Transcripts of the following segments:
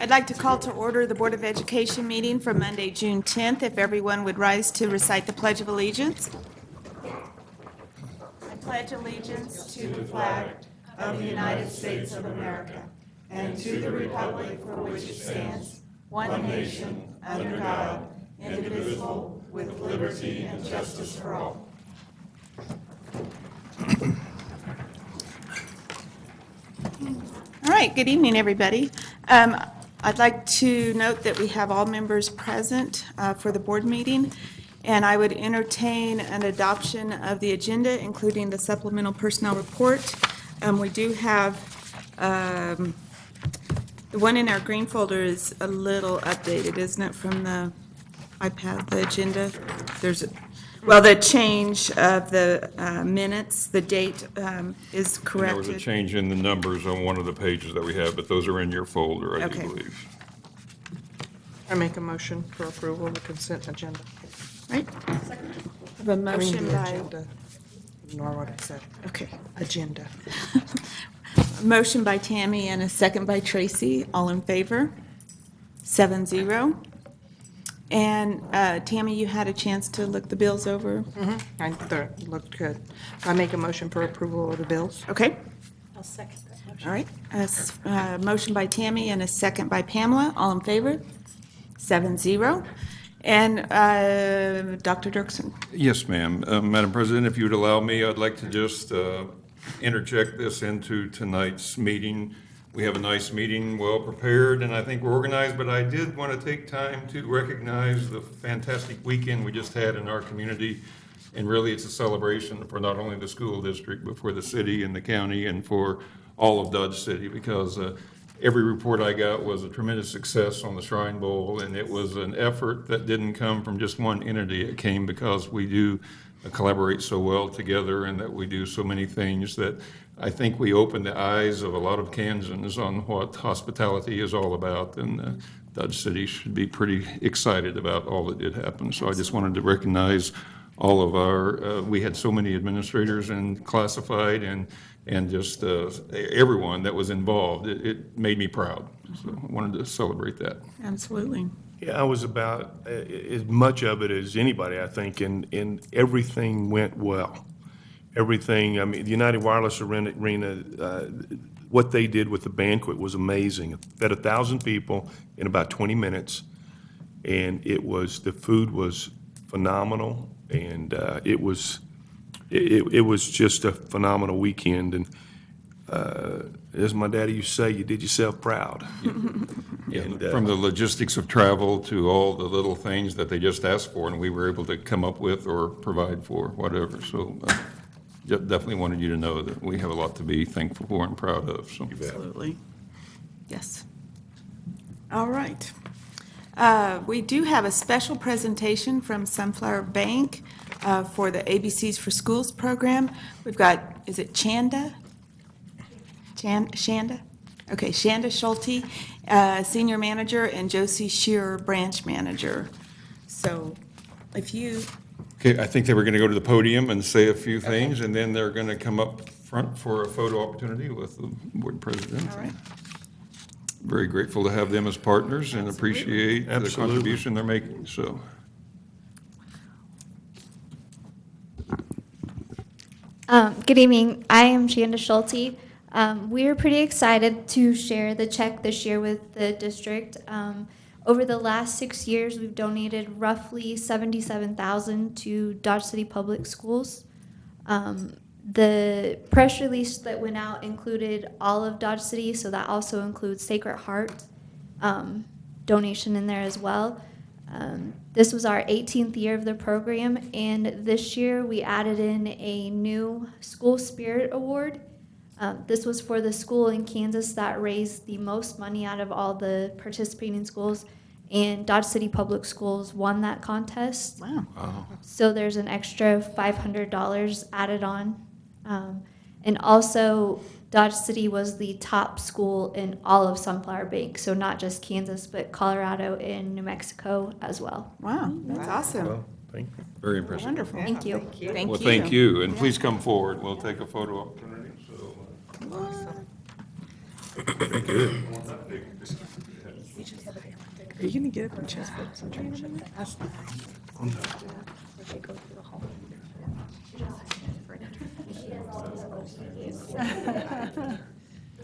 I'd like to call to order the Board of Education meeting for Monday, June 10th. If everyone would rise to recite the Pledge of Allegiance. I pledge allegiance to the flag of the United States of America and to the republic for which it stands, one nation, under God, indivisible, with liberty and justice for all. All right, good evening, everybody. I'd like to note that we have all members present for the board meeting, and I would entertain an adoption of the agenda, including the supplemental personnel report. We do have, the one in our green folder is a little updated, isn't it, from the iPad, the agenda? Well, the change of the minutes, the date is corrected. There was a change in the numbers on one of the pages that we have, but those are in your folder, I do Okay. believe. I make a motion for approval of the consent agenda. Right? I have a motion the by, agenda. Ignore what I said. okay. Agenda. A motion by Tammy and a second by Tracy. All in favor? 7-0. And Tammy, you had a chance to look the bills over? I thought it looked good. I make a motion for approval of the bills. Okay. I'll second that motion. All right. A motion by Tammy and a second by Pamela. All in favor? 7-0. And Dr. Dirksen. Yes, ma'am. Madam President, if you would allow me, I'd like to just interject this into tonight's meeting. We have a nice meeting, well prepared, and I think we're organized, but I did want to take time to recognize the fantastic weekend we just had in our community. And really, it's a celebration for not only the school district, but for the city and the county and for all of Dodge City, because every report I got was a tremendous success on the Shrine Bowl, and it was an effort that didn't come from just one entity. It came because we do collaborate so well together and that we do so many things that I think we opened the eyes of a lot of Kansans on what hospitality is all about, and Dodge City should be pretty excited about all that did happen. So I just wanted to recognize all of our, we had so many administrators and classified and just everyone that was involved. It made me proud. So I wanted to celebrate that. Absolutely. Yeah, I was about as much of it as anybody, I think, and everything went well. Everything, I mean, the United Wireless Arena, what they did with the banquet was amazing. It fed 1,000 people in about 20 minutes, and the food was phenomenal, and it was just a phenomenal weekend. And as my daddy used to say, you did yourself proud. And, from the logistics of travel to all the little things that they just asked for, and we were able to come up with or provide for, whatever. So definitely wanted you to know that we have a lot to be thankful for and proud of. So. Absolutely. Yes. All right. We do have a special presentation from Sunflower Bank for the ABCs for Schools program. We've got, is it Chanda? Shanda? Okay, Shanda Schulte, Senior Manager, and Josie Shearer, Branch Manager. So if you... Okay, I think they were going to go to the podium and say a few things, and then they're going to come up front for a photo opportunity with the board president. All right. Very grateful to have them as partners and appreciate the contribution they're making. So. Good evening. I am Shanda Schulte. We are pretty excited to share the check this year with the district. Over the last 6 years, we've donated roughly $77,000 to Dodge City Public Schools. The press release that went out included all of Dodge City, so that also includes Sacred Heart donation in there as well. This was our 18th year of the program, and this year we added in a new School Spirit Award. This was for the school in Kansas that raised the most money out of all the participating schools, and Dodge City Public Schools won that contest. Wow. So there's an extra $500 added on. And also, Dodge City was the top school in all of Sunflower Bank, so not just Kansas, but Colorado and New Mexico as well. Wow, that's awesome. Well, thank you. Very impressive. Wonderful. Thank you. Thank you. Well, thank you, and please come forward. We'll take a photo opportunity. So, Very good. Are you gonna get up and chest bump some trash?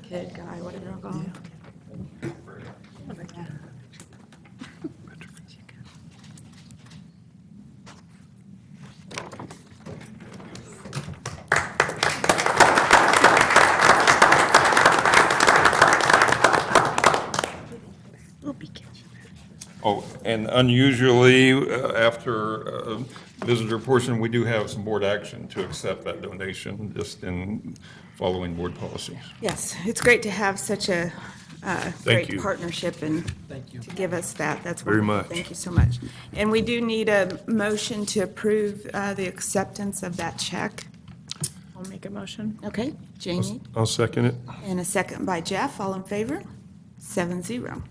Kid, guy, whatever you want to call him. We'll be catching that. Oh, and unusually, after visitor portion, we do have some board action to accept that donation, just in following board policies. Yes, it's great to have such a great you. partnership and to give us that. That's Very wonderful. much. Thank you so much. And we do need a motion to approve the acceptance of that check. I'll make a motion. Okay, Jamie, I'll second it. and a second by Jeff. All in favor? 7-0.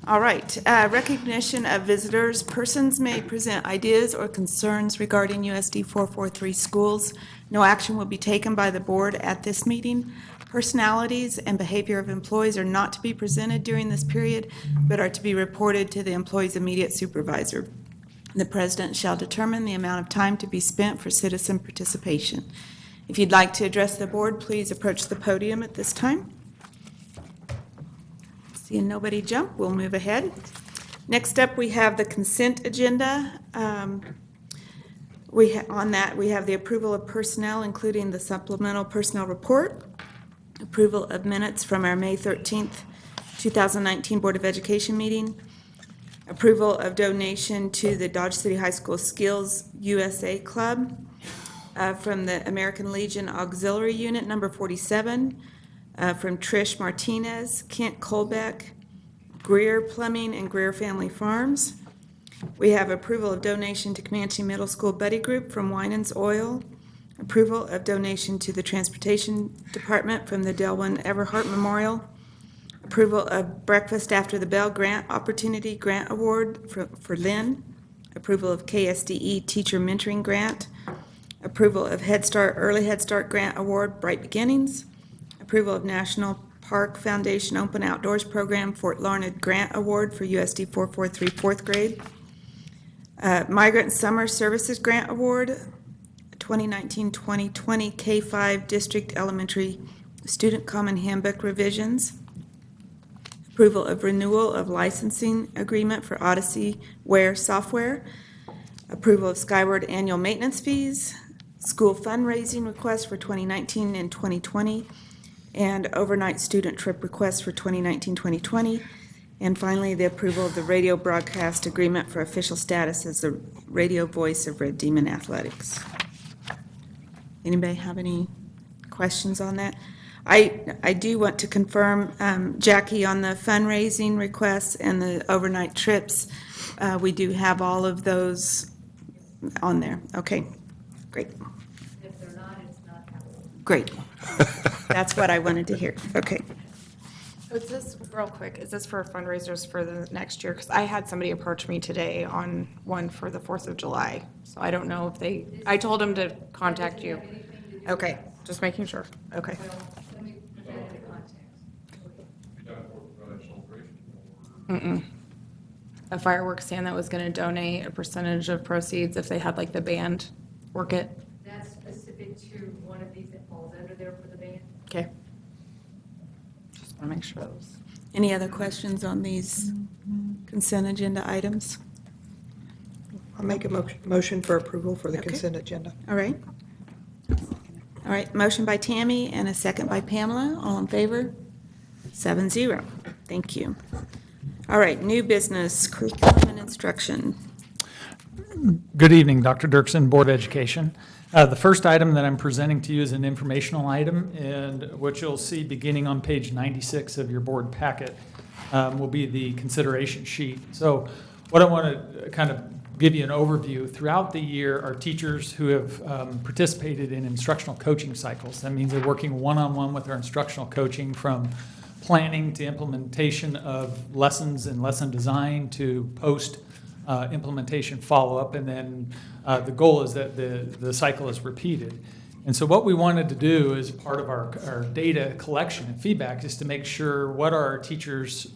All right, recognition of visitors. Persons may present ideas or concerns regarding USD 443 schools. No action will be taken by the board at this meeting. Personalities and behavior of employees are not to be presented during this period, but are to be reported to the employee's immediate supervisor. The president shall determine the amount of time to be spent for citizen participation. If you'd like to address the board, please approach the podium at this time. Seeing nobody jump, we'll move ahead. Next up, we have the consent agenda. On that, we have the approval of personnel, including the supplemental personnel report, approval of minutes from our May 13th, 2019 Board of Education meeting, approval of donation to the Dodge City High School Skills USA Club from the American Legion Auxiliary Unit number 47, from Trish Martinez, Kent Colbeck, Greer Plumbing, and Greer Family Farms. We have approval of donation to Comanche Middle School Buddy Group from Winans Oil, approval of donation to the Transportation Department from the Delwyn Everhart Memorial, approval of Breakfast After the Bell Grant Opportunity Grant Award for Lynn, approval of KSDE Teacher Mentoring Grant, approval of Head Start Early Head Start Grant Award Bright Beginnings, approval of National Park Foundation Open Outdoors Program Fort Larned Grant Award for USD 443 4th grade, Migrant Summer Services Grant Award, 2019-2020 K-5 District Elementary Student Common Handbook revisions, approval of renewal of licensing agreement for Odyssey Ware software, approval of Skyward annual maintenance fees, school fundraising request for 2019 and 2020, and overnight student trip request for 2019-2020, and finally, the approval of the radio broadcast agreement for official status as the radio voice of Red Demon Athletics. Anybody have any questions on that? I do want to confirm, Jackie, on the fundraising requests and the overnight trips, we do have all of those on there. Okay, great. If they're not, it's not happening. Great. That's what I wanted to hear. Okay. Is this, real quick, is this for fundraisers for the next year? Because I had somebody approach me today on one for the 4th of July. So I don't know if they, I told them to contact you. Okay, just making sure. Okay. A fireworks stand that was going to donate a percentage of proceeds if they had like the band work it. That's specific to one of these that falls under there for the band. Okay. Just want to make sure that was. Any other questions on these consent agenda items? I'll make a motion for approval for the Okay. consent agenda. All right. All right, motion by Tammy and a second by Pamela. All in favor? 7-0. Thank you. All right, new business, curriculum and instruction. Good evening, Dr. Dirksen, Board of Education. The first item that I'm presenting to you is an informational item, and what you'll see beginning on page 96 of your board packet will be the consideration sheet. So what I want to kind of give you an overview, throughout the year, our teachers who have participated in instructional coaching cycles, that means they're working one-on-one with our instructional coaching from planning to implementation of lessons and lesson design to post implementation follow-up, and then the goal is that the cycle is repeated. And so what we wanted to do as part of our data collection and feedback is to make sure what are our teachers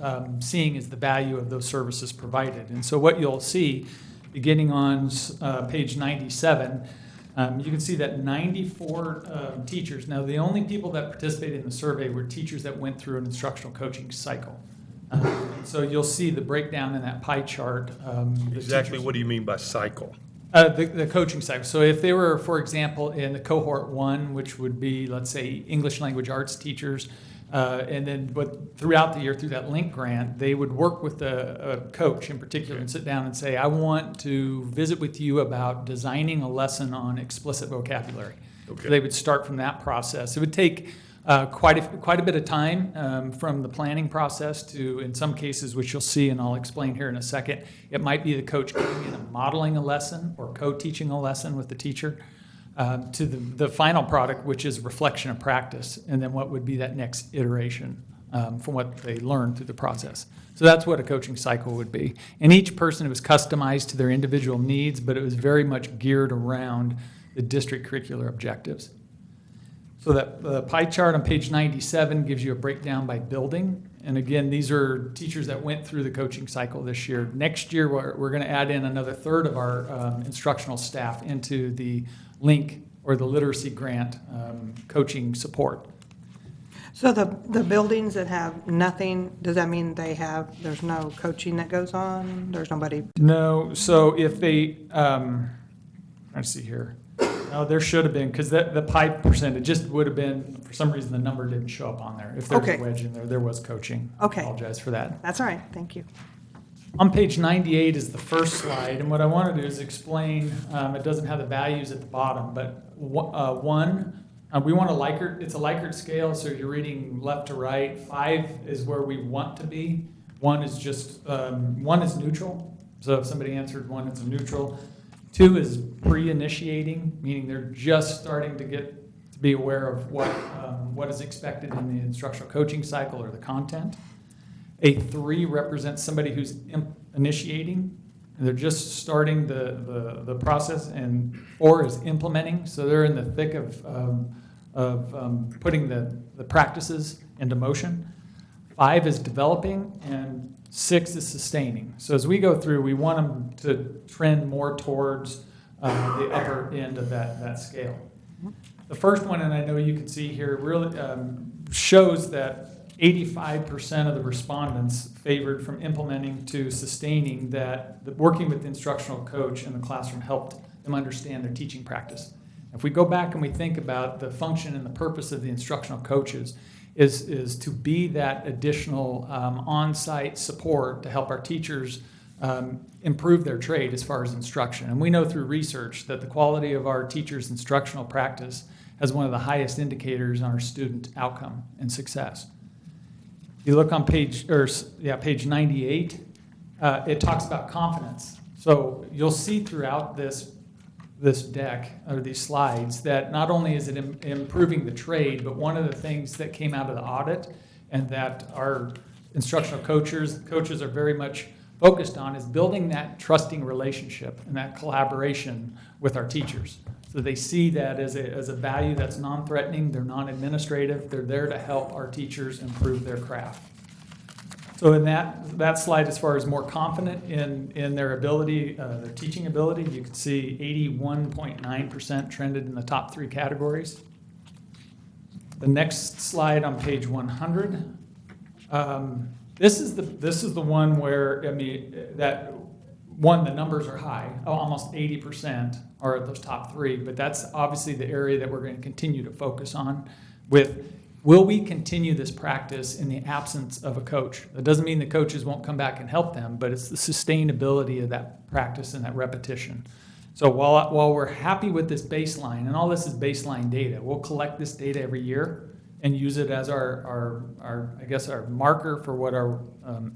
seeing as the value of those services provided. And so what you'll see, beginning on page 97, you can see that 94 teachers, now the only people that participated in the survey were teachers that went through an instructional coaching cycle. So you'll see the breakdown in that pie chart. Exactly what do you mean by cycle? The coaching cycle. So if they were, for example, in the cohort 1, which would be, let's say, English language arts teachers, and then throughout the year, through that link grant, they would work with a coach in particular and sit down and say, I want to visit with you about designing a lesson on explicit vocabulary. Okay. So they would start from that process. It would take quite a bit of time from the planning process to, in some cases, which you'll see and I'll explain here in a second, it might be the coach coming in and modeling a lesson or co-teaching a lesson with the teacher, to the final product, which is reflection of practice, and then what would be that next iteration from what they learned through the process. So that's what a coaching cycle would be. And each person, it was customized to their individual needs, but it was very much geared around the district curricular objectives. So that the pie chart on page 97 gives you a breakdown by building. And again, these are teachers that went through the coaching cycle this year. Next year, we're going to add in another third of our instructional staff into the LINK or the literacy grant coaching support. So the buildings that have nothing, does that mean there's no coaching that goes on? There's nobody? No, so if they, let's see here. No, there should have been, because the pie percentage just would have been, for some reason, the number didn't show up on there. If there's Okay. a wedge in there, there was coaching. Okay. I apologize for that. That's all right, thank you. On page 98 is the first slide, and what I want to do is explain, it doesn't have the values at the bottom, but we want a Likert, it's a Likert scale, so you're reading left to right. 5 is where we want to be. 1 is just, 1 is neutral, so if somebody answered 1, it's a neutral. 2 is pre-initiating, meaning they're just starting to be aware of what is expected in the instructional coaching cycle or the content. A 3 represents somebody who's initiating, and they're just starting the process, and 4 is implementing, so they're in the thick of putting the practices into motion. 5 is developing, and 6 is sustaining. So as we go through, we want them to trend more towards the upper end of that scale. The first one, and I know you can see here, really shows that 85% of the respondents favored from implementing to sustaining, that working with the instructional coach in the classroom helped them understand their teaching practice. If we go back and we think about the function and the purpose of the instructional coaches, is to be that additional on-site support to help our teachers improve their trade as far as instruction. And we know through research that the quality of our teachers' instructional practice has one of the highest indicators on our student outcome and success. You look on page 98, it talks about confidence. So you'll see throughout this deck, or these slides, that not only is it improving the trade, but one of the things that came out of the audit and that our instructional coaches are very much focused on is building that trusting relationship and that collaboration with our teachers. So they see that as a value that's non-threatening, they're non-administrative, they're there to help our teachers improve their craft. So in that slide, as far as more confident in their ability, their teaching ability, you can see 81.9% trended in the top 3 categories. The next slide on page 100. This is the one where, the numbers are high. Almost 80% are at those top 3, but that's obviously the area that we're going to continue to focus on with. Will we continue this practice in the absence of a coach? That doesn't mean the coaches won't come back and help them, but it's the sustainability of that practice and that repetition. So while we're happy with this baseline, and all this is baseline data, we'll collect this data every year and use it as our marker for what our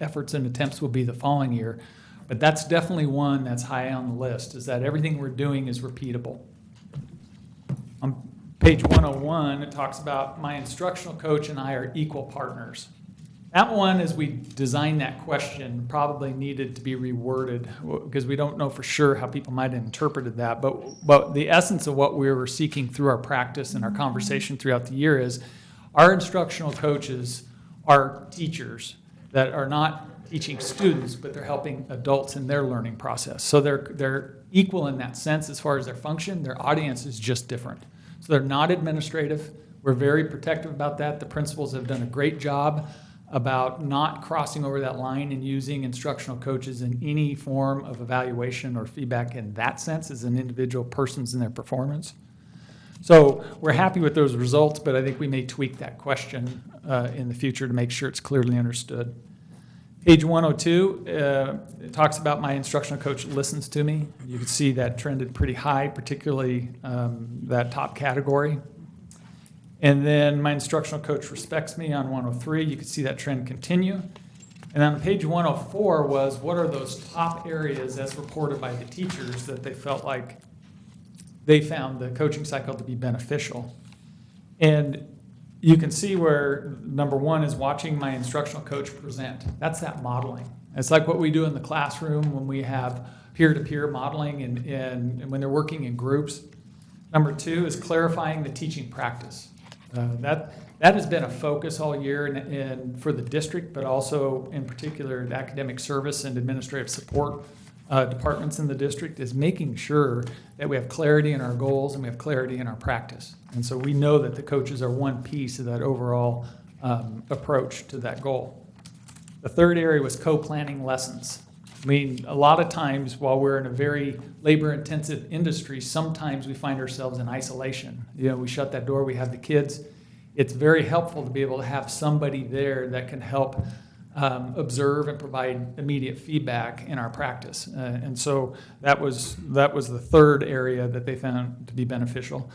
efforts and attempts will be the following year. But that's definitely one that's high on the list, is that everything we're doing is repeatable. On page 101, it talks about my instructional coach and I are equal partners. That one, as we designed that question, probably needed to be reworded because we don't know for sure how people might have interpreted that. But the essence of what we were seeking through our practice and our conversation throughout the year is our instructional coaches are teachers that are not teaching students, but they're helping adults in their learning process. So they're equal in that sense as far as their function. Their audience is just different. So they're not administrative. We're very protective about that. The principals have done a great job about not crossing over that line and using instructional coaches in any form of evaluation or feedback in that sense as an individual person's in their performance. So we're happy with those results, but I think we may tweak that question in the future to make sure it's clearly understood. Page 102, it talks about my instructional coach listens to me. You can see that trended pretty high, particularly that top category. And then my instructional coach respects me on 103. You can see that trend continue. And on page 104 was what are those top areas as reported by the teachers that they felt like they found the coaching cycle to be beneficial. And you can see where number one is watching my instructional coach present. That's that modeling. It's like what we do in the classroom when we have peer-to-peer modeling and when they're working in groups. Number two is clarifying the teaching practice. That has been a focus all year and for the district, but also in particular the academic service and administrative support departments in the district is making sure that we have clarity in our goals and we have clarity in our practice. And so we know that the coaches are one piece of that overall approach to that goal. The third area was co-planning lessons. I mean, a lot of times while we're in a very labor-intensive industry, sometimes we find ourselves in isolation. You know, we shut that door, we have the kids. It's very helpful to be able to have somebody there that can help observe and provide immediate feedback in our practice. And so that was the third area that they found to be beneficial.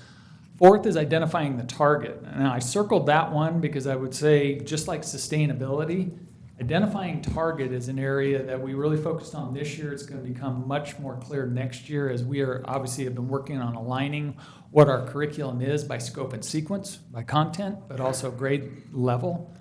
Fourth is identifying the target. And I circled that one because I would say, just like sustainability, identifying target is an area that we really focused on this year. It's going to become much more clear next year as we are obviously have been working on aligning what our curriculum is by scope and sequence, by content, but also grade level.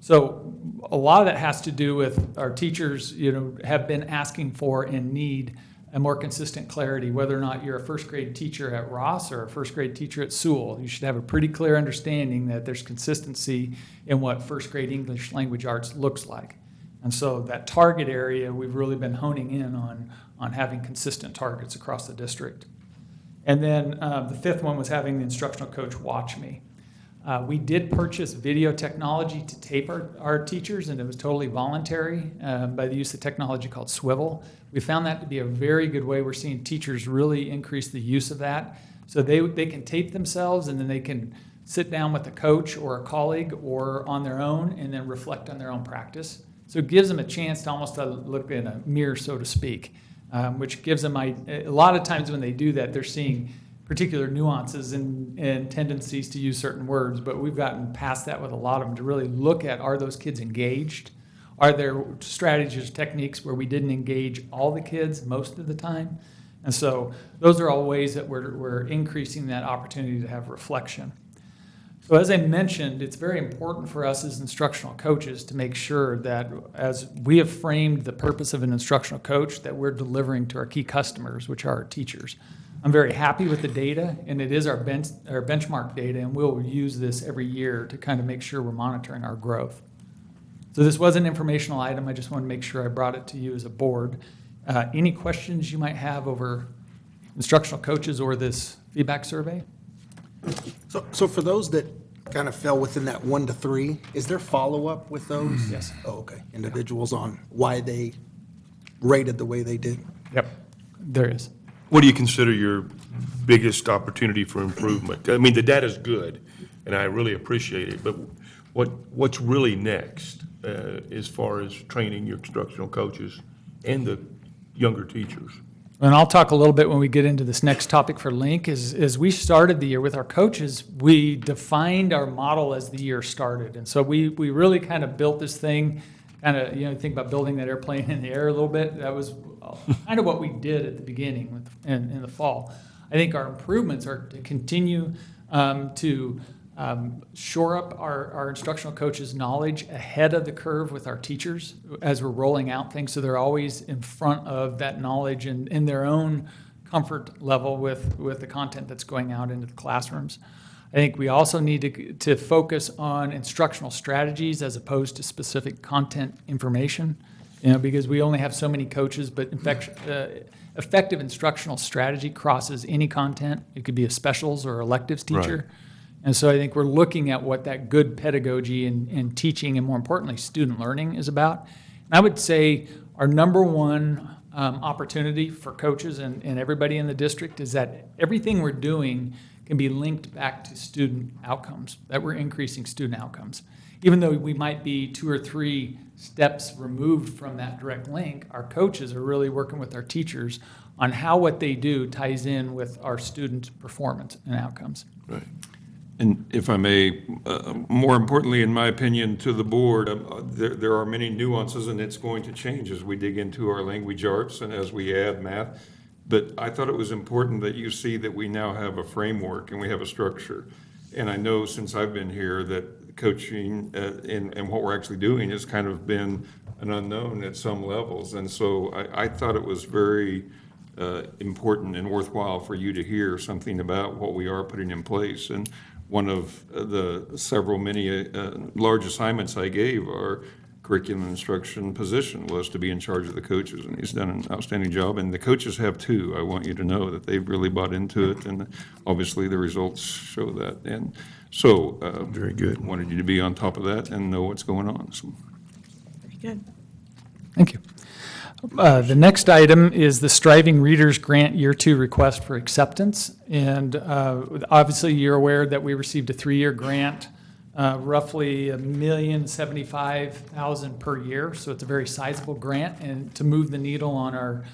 So a lot of that has to do with our teachers, have been asking for and need a more consistent clarity, whether or not you're a first grade teacher at Ross or a first grade teacher at Sewell. You should have a pretty clear understanding that there's consistency in what first grade English language arts looks like. And so that target area, we've really been honing in on having consistent targets across the district. And then the fifth one was having the instructional coach watch me. We did purchase video technology to tape our teachers, and it was totally voluntary by the use of technology called Swivel. We found that to be a very good way. We're seeing teachers really increase the use of that. So they can tape themselves, and then they can sit down with a coach or a colleague or on their own and then reflect on their own practice. So it gives them a chance to almost look in a mirror, so to speak, which gives them a lot of times when they do that, they're seeing particular nuances and tendencies to use certain words, but we've gotten past that with a lot of them to really look at, are those kids engaged? Are there strategies, techniques where we didn't engage all the kids most of the time? And so those are all ways that we're increasing that opportunity to have reflection. So as I mentioned, it's very important for us as instructional coaches to make sure that as we have framed the purpose of an instructional coach, that we're delivering to our key customers, which are our teachers. I'm very happy with the data, and it is our benchmark data, and we'll use this every year to kind of make sure we're monitoring our growth. So this was an informational item. I just want to make sure I brought it to you as a board. Any questions you might have over instructional coaches or this feedback survey? So for those that kind of fell within that 1 to 3, is there follow-up with those? Yes. Oh, okay. Individuals on why they rated the way they did? Yep, there is. What do you consider your biggest opportunity for improvement? I mean, the data's good, and I really appreciate it, but what's really next as far as training your instructional coaches and the younger teachers? And I'll talk a little bit when we get into this next topic for Link. As we started the year with our coaches, we defined our model as the year started. And so we really kind of built this thing, kind of, think about building that airplane in the air a little bit. That was kind of what we did at the beginning in the fall. I think our improvements are to continue to shore up our instructional coaches' knowledge ahead of the curve with our teachers as we're rolling out things, so they're always in front of that knowledge and in their own comfort level with the content that's going out into the classrooms. I think we also need to focus on instructional strategies as opposed to specific content information, because we only have so many coaches, but effective instructional strategy crosses any content. It could be a specials or electives teacher. Right. And so I think we're looking at what that good pedagogy and teaching, and more importantly, student learning is about. And I would say our number one opportunity for coaches and everybody in the district is that everything we're doing can be linked back to student outcomes, that we're increasing student outcomes. Even though we might be 2 or 3 steps removed from that direct link, our coaches are really working with our teachers on how what they do ties in with our students' performance and outcomes. Right. And if I may, more importantly, in my opinion, to the board, there are many nuances, and it's going to change as we dig into our language arts and as we add math. But I thought it was important that you see that we now have a framework and we have a structure. And I know since I've been here that coaching and what we're actually doing has kind of been an unknown at some levels. And so I thought it was very important and worthwhile for you to hear something about what we are putting in place. And one of the many large assignments I gave our curriculum instruction position was to be in charge of the coaches, and he's done an outstanding job. And the coaches have too. I want you to know that they've really bought into it, and obviously the results show that. And so, Very good. Wanted you to be on top of that and know what's going on. So. Very good. Thank you. The next item is the Striving Readers Grant Year 2 request for acceptance. And obviously, you're aware that we received a 3-year grant, roughly $1,075,000 per year. So it's a very sizable grant, and to move the needle on our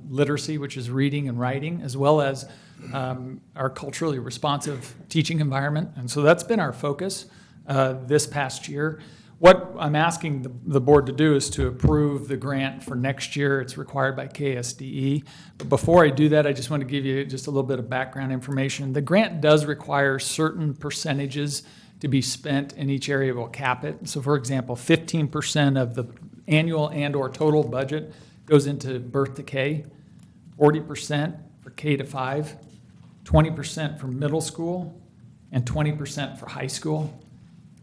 literacy, which is reading and writing, as well as our culturally responsive teaching environment. And so that's been our focus this past year. What I'm asking the board to do is to approve the grant for next year. It's required by KSDE. But before I do that, I just want to give you just a little bit of background information. The grant does require certain percentages to be spent in each area. We'll cap it. So for example, 15% of the annual and/or total budget goes into birth to K, 40% for K to 5, 20% for middle school, and 20% for high school.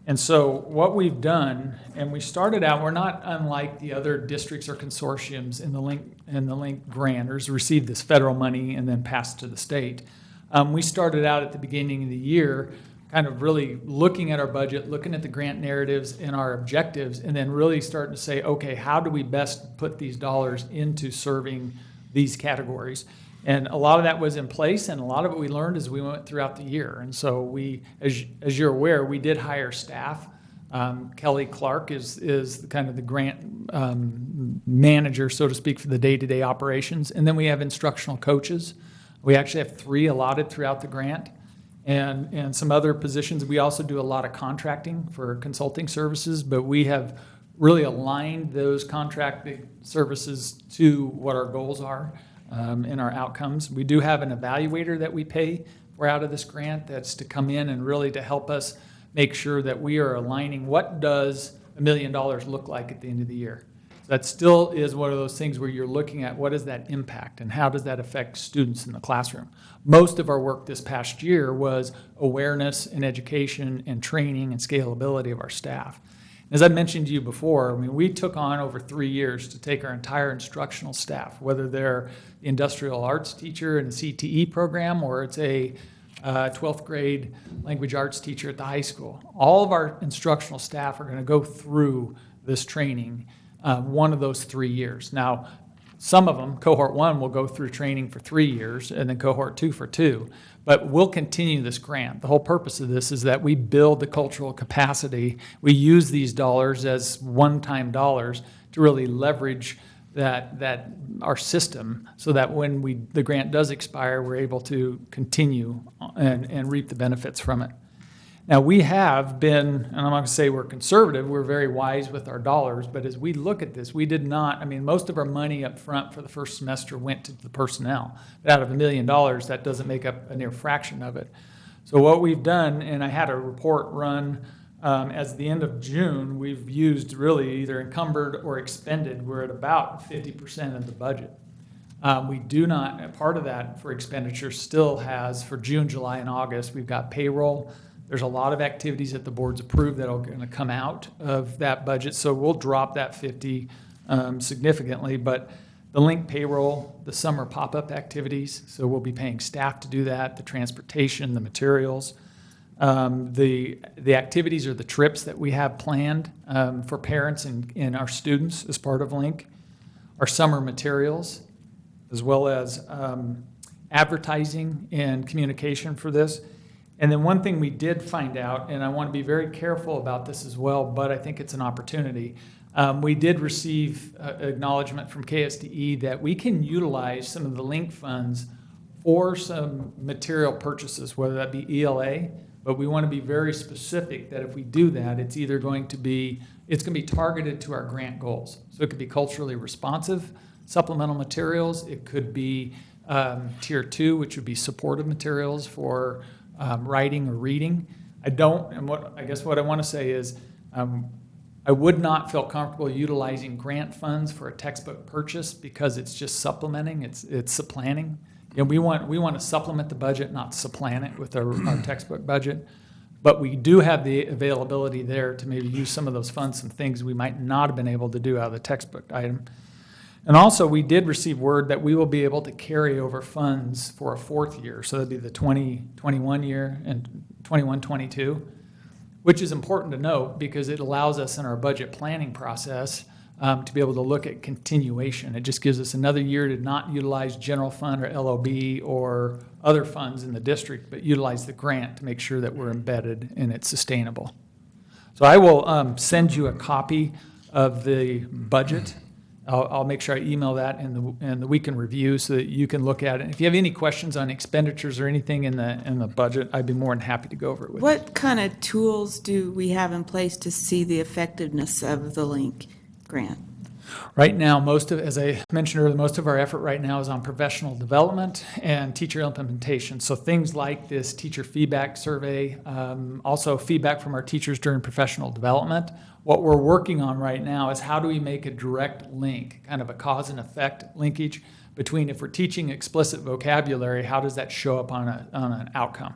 And so what we've done, and we started out, we're not unlike the other districts or consortiums in the LINK grant, or received this federal money and then passed to the state. We started out at the beginning of the year kind of really looking at our budget, looking at the grant narratives and our objectives, and then really starting to say, okay, how do we best put these dollars into serving these categories? And a lot of that was in place, and a lot of it we learned as we went throughout the year. And so we, as you're aware, we did hire staff. Kelly Clark is kind of the grant manager, so to speak, for the day-to-day operations. And then we have instructional coaches. We actually have 3 allotted throughout the grant, and some other positions. We also do a lot of contracting for consulting services, but we have really aligned those contracting services to what our goals are. In our outcomes. We do have an evaluator that we pay for out of this grant that's to come in and really to help us make sure that we are aligning what does $1 million look like at the end of the year. So that still is one of those things where you're looking at what is that impact and how does that affect students in the classroom. Most of our work this past year was awareness and education and training and scalability of our staff. As I mentioned to you before, I mean, we took on over 3 years to take our entire instructional staff, whether they're the industrial arts teacher in the CTE program or it's a 12th grade language arts teacher at the high school. All of our instructional staff are going to go through this training one of those 3 years. Now, some of them, cohort 1, will go through training for 3 years and then cohort 2 for 2. But we'll continue this grant. The whole purpose of this is that we build the cultural capacity. We use these dollars as one-time dollars to really leverage that our system so that when the grant does expire, we're able to continue and reap the benefits from it. Now, we have been, and I'm not going to say we're conservative, we're very wise with our dollars, but as we look at this, we did not, I mean, most of our money up front for the first semester went to the personnel. But out of $1 million, that doesn't make up a near fraction of it. So what we've done, and I had a report run as the end of June, we've used really either encumbered or expended. We're at about 50% of the budget. We do not, part of that for expenditure still has, for June, July, and August, we've got payroll. There's a lot of activities that the board's approved that are going to come out of that budget, so we'll drop that 50 significantly. But the link payroll, the summer pop-up activities, so we'll be paying staff to do that, the transportation, the materials. The activities or the trips that we have planned for parents and our students as part of LINK, our summer materials, as well as advertising and communication for this. And then one thing we did find out, and I want to be very careful about this as well, but I think it's an opportunity. We did receive acknowledgement from KSDE that we can utilize some of the LINK funds for some material purchases, whether that be ELA, but we want to be very specific that if we do that, it's either going to be, it's going to be targeted to our grant goals. So it could be culturally responsive supplemental materials. It could be tier 2, which would be supportive materials for writing or reading. I guess what I want to say is I would not feel comfortable utilizing grant funds for a textbook purchase because it's just supplementing, it's supplanting. You know, we want to supplement the budget, not supplant it with our textbook budget. But we do have the availability there to maybe use some of those funds, some things we might not have been able to do out of the textbook item. And also, we did receive word that we will be able to carry over funds for a 4th year. So that'd be the 2021 year and 21-22, which is important to note because it allows us in our budget planning process to be able to look at continuation. It just gives us another year to not utilize general fund or LOB or other funds in the district, but utilize the grant to make sure that we're embedded and it's sustainable. So I will send you a copy of the budget. I'll make sure I email that in the week in review so that you can look at it. If you have any questions on expenditures or anything in the budget, I'd be more than happy to go over it with you. What kind of tools do we have in place to see the effectiveness of the LINK grant? Right now, as I mentioned earlier, most of our effort right now is on professional development and teacher implementation. So things like this teacher feedback survey, also feedback from our teachers during professional development. What we're working on right now is how do we make a direct link, kind of a cause and effect linkage between if we're teaching explicit vocabulary, how does that show up on an outcome?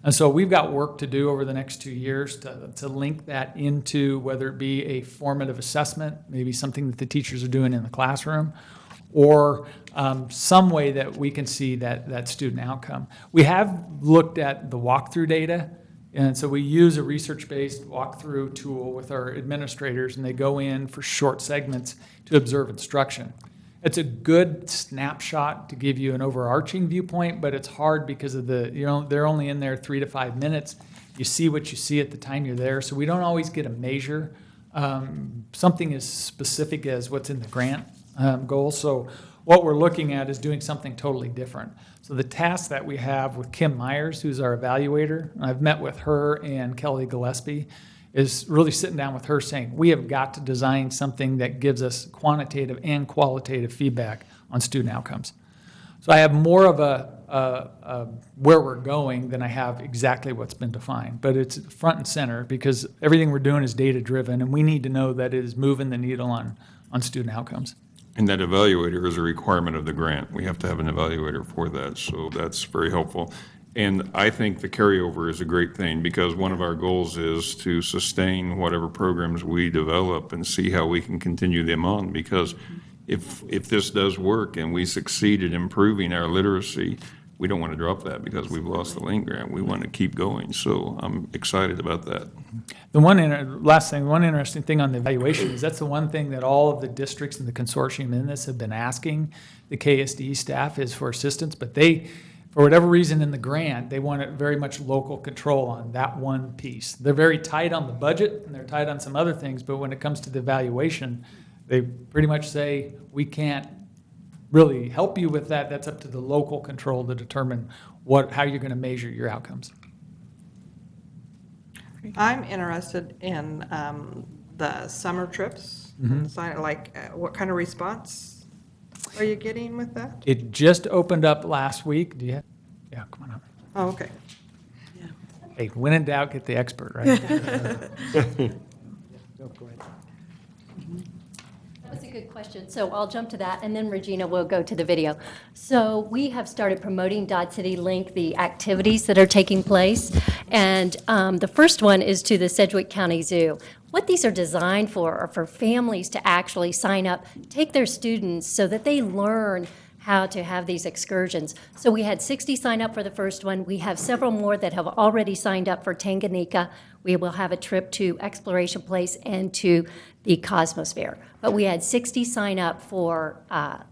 And so we've got work to do over the next 2 years to link that into whether it be a formative assessment, maybe something that the teachers are doing in the classroom, or some way that we can see that student outcome. We have looked at the walkthrough data, and so we use a research-based walkthrough tool with our administrators, and they go in for short segments to observe instruction. It's a good snapshot to give you an overarching viewpoint, but it's hard because of they're only in there 3 to 5 minutes. You see what you see at the time you're there, so we don't always get a measure something as specific as what's in the grant goal. So what we're looking at is doing something totally different. So the task that we have with Kim Myers, who's our evaluator, and I've met with her and Kelly Gillespie, is really sitting down with her saying, we have got to design something that gives us quantitative and qualitative feedback on student outcomes. So I have more of a where we're going than I have exactly what's been defined. But it's front and center because everything we're doing is data-driven, and we need to know that it is moving the needle on student outcomes. And that evaluator is a requirement of the grant. We have to have an evaluator for that, so that's very helpful. And I think the carryover is a great thing because one of our goals is to sustain whatever programs we develop and see how we can continue them on. Because if this does work and we succeed at improving our literacy, we don't want to drop that because we've lost the LINK grant. We want to keep going. So I'm excited about that. The one interesting thing on the evaluation is that's the one thing that all of the districts and the consortium in this have been asking the KSDE staff is for assistance, but they, for whatever reason in the grant, they want it very much local control on that one piece. They're very tight on the budget and they're tight on some other things, but when it comes to the evaluation, they pretty much say, we can't really help you with that. That's up to the local control to determine how you're going to measure your outcomes. I'm interested in the summer trips. What kind of response are you getting with that? It just opened up last week. Yeah, come on up. Oh, okay. Yeah. Hey, when in doubt, get the expert, right? That's a good question. So I'll jump to that, and then Regina will go to the video. So we have started promoting Dodge City Link, the activities that are taking place. And the first one is to the Sedgwick County Zoo. What these are designed for are for families to actually sign up, take their students so that they learn how to have these excursions. So we had 60 sign up for the first one. We have several more that have already signed up for Tanganyika. We will have a trip to Exploration Place and to the Cosmosphere. But we had 60 sign up for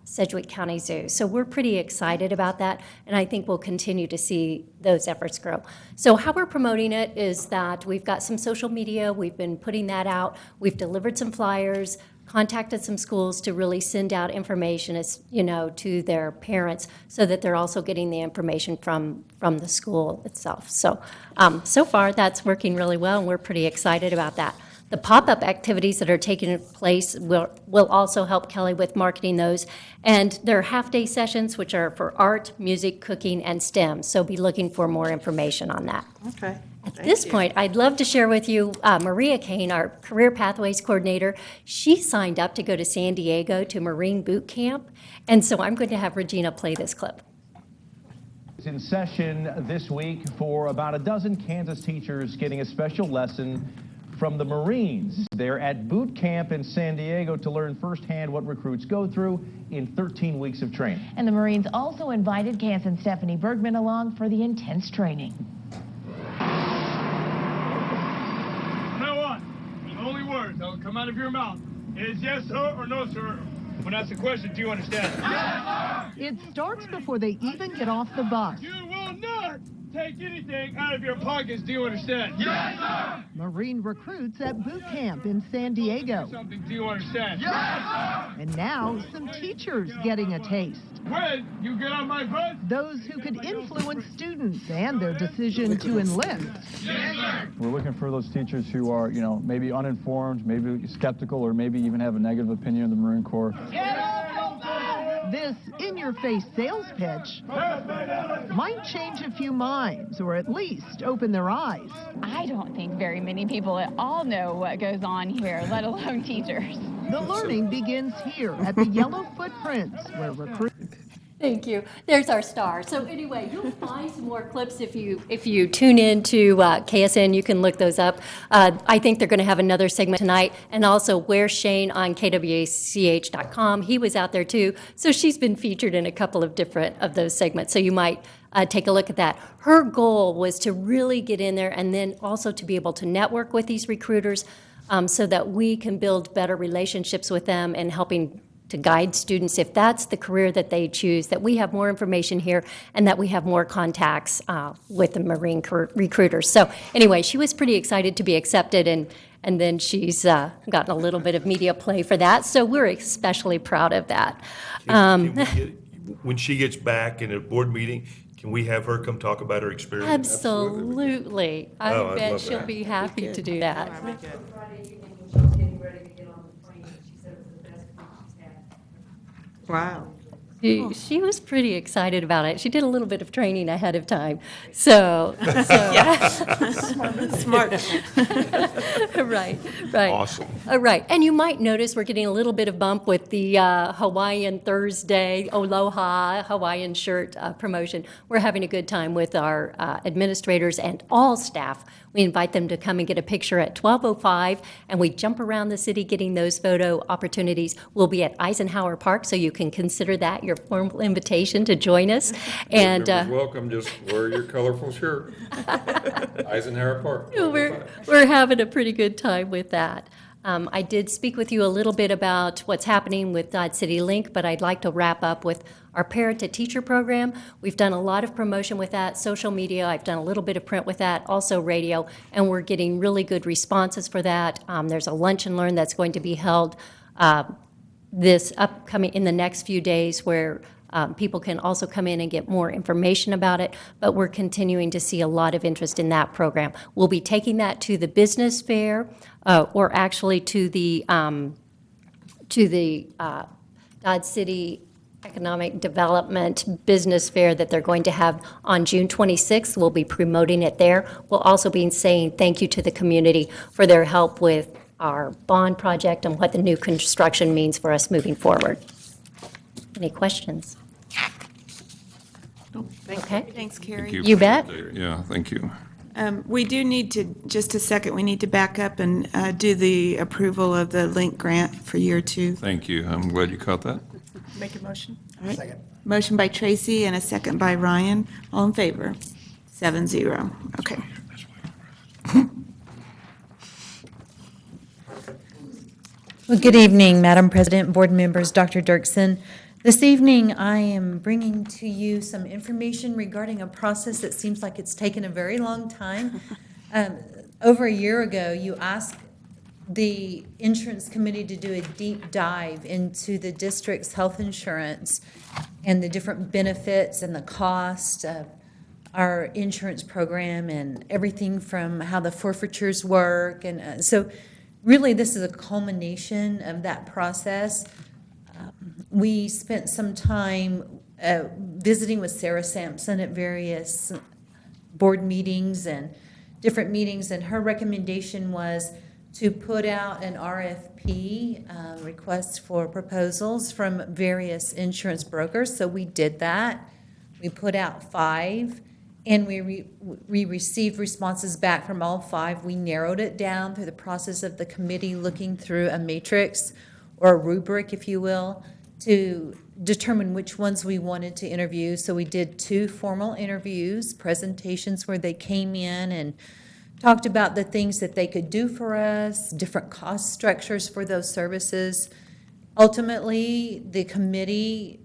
Sedgwick County Zoo. So we're pretty excited about that, and I think we'll continue to see those efforts grow. So how we're promoting it is that we've got some social media. We've been putting that out. We've delivered some flyers, contacted some schools to really send out information, as you know, to their parents, so that they're also getting the information from the school itself. So, so far that's working really well, and we're pretty excited about that. The pop-up activities that are taking place will also help Kelly with marketing those, and they're half-day sessions, which are for art, music, cooking, and STEM. So be looking for more information on that. Okay. At this point, I'd love to share with you Maria Kane, our Career Pathways Coordinator. She signed up to go to San Diego to Marine Boot Camp, and so I'm going to have Regina play this clip. It's in session this week for about a dozen Kansas teachers getting a special lesson from the Marines. They're at boot camp in San Diego to learn firsthand what recruits go through in 13 weeks of training. And the Marines also invited Kansas Stephanie Bergman along for the intense training. The only words that will come out of your mouth is yes, sir, or no, sir. When asked a question, do you understand? Yes, sir! It starts before they even get off the bus. You will not take anything out of your pockets, do you understand? Yes, sir! Marine recruits at boot camp in San Diego. Something, do you understand? Yes, sir! And now some teachers getting a taste. When you get on my bus, Those who could influence students and their decision to enlist. yes, sir! We're looking for those teachers who are, maybe uninformed, maybe skeptical, or maybe even have a negative opinion of the Marine Corps. Get off your bus! This in-your-face sales pitch might change a few minds, or at least open their eyes. I don't think very many people at all know what goes on here, let alone teachers. The learning begins here at the Yellow Footprints, where recruits. Thank you. There's our star. So anyway, you'll find some more clips if you tune in to KSN. You can look those up. I think they're going to have another segment tonight, and also Where's Shane on kwach.com. He was out there too, so she's been featured in a couple of different of those segments. So you might take a look at that. Her goal was to really get in there, and then also to be able to network with these recruiters, so that we can build better relationships with them and helping to guide students, if that's the career that they choose, that we have more information here and that we have more contacts with the Marine recruiters. So anyway, she was pretty excited to be accepted, and then she's gotten a little bit of media play for that. So we're especially proud of that. When she gets back in a board meeting, can we have her come talk about her experience? Absolutely. I Oh, I'd bet love she'll that. be happy to do that. Friday evening, when she was getting ready to get on the plane, she said it was the best week she's had. Wow. She was pretty excited about it. She did a little bit of training ahead of time. So Smart. right. Awesome. Right. And you might notice we're getting a little bit of bump with the Hawaiian Thursday, Aloha Hawaiian shirt promotion. We're having a good time with our administrators and all staff. We invite them to come and get a picture at 12:05, and we jump around the city getting those photo opportunities. We'll be at Eisenhower Park, so you can consider that your formal invitation to join us. And You're welcome, just wear your colorful shirt. Eisenhower Park. we're having a pretty good time with that. I did speak with you a little bit about what's happening with Dodge City Link, but I'd like to wrap up with our parent-to-teacher program. We've done a lot of promotion with that, social media. I've done a little bit of print with that, also radio, and we're getting really good responses for that. There's a lunch and learn that's going to be held this upcoming in the next few days, where people can also come in and get more information about it, but we're continuing to see a lot of interest in that program. We'll be taking that to the business fair, or actually to the Dodge City Economic Development Business Fair that they're going to have on June 26th. We'll be promoting it there. We'll also be saying thank you to the community for their help with our bond project and what the new construction means for us moving forward. Any questions? Okay. Thanks, Carrie. Thank you. You bet. Yeah, thank you. We do need to, just a second, we need to back up and do the approval of the LINK grant for year 2. Thank you. I'm glad you caught that. Make a motion. All right. Second. Motion by Tracy and a second by Ryan. All in favor? 7-0. Okay. Well, good evening, Madam President, board members, Dr. Dirksen. This evening, I am bringing to you some information regarding a process that seems like it's taken a very long time. Over a year ago, you asked the insurance committee to do a deep dive into the district's health insurance and the different benefits and the cost of our insurance program and everything from how the forfeitures work. And so really, this is a culmination of that process. We spent some time visiting with Sarah Sampson at various board meetings and different meetings, and her recommendation was to put out an RFP, request for proposals from various insurance brokers. So we did that. We put out 5, and we received responses back from all 5. We narrowed it down through the process of the committee looking through a matrix or a rubric, if you will, to determine which ones we wanted to interview. So we did 2 formal interviews, presentations where they came in and talked about the things that they could do for us, different cost structures for those services. Ultimately, the committee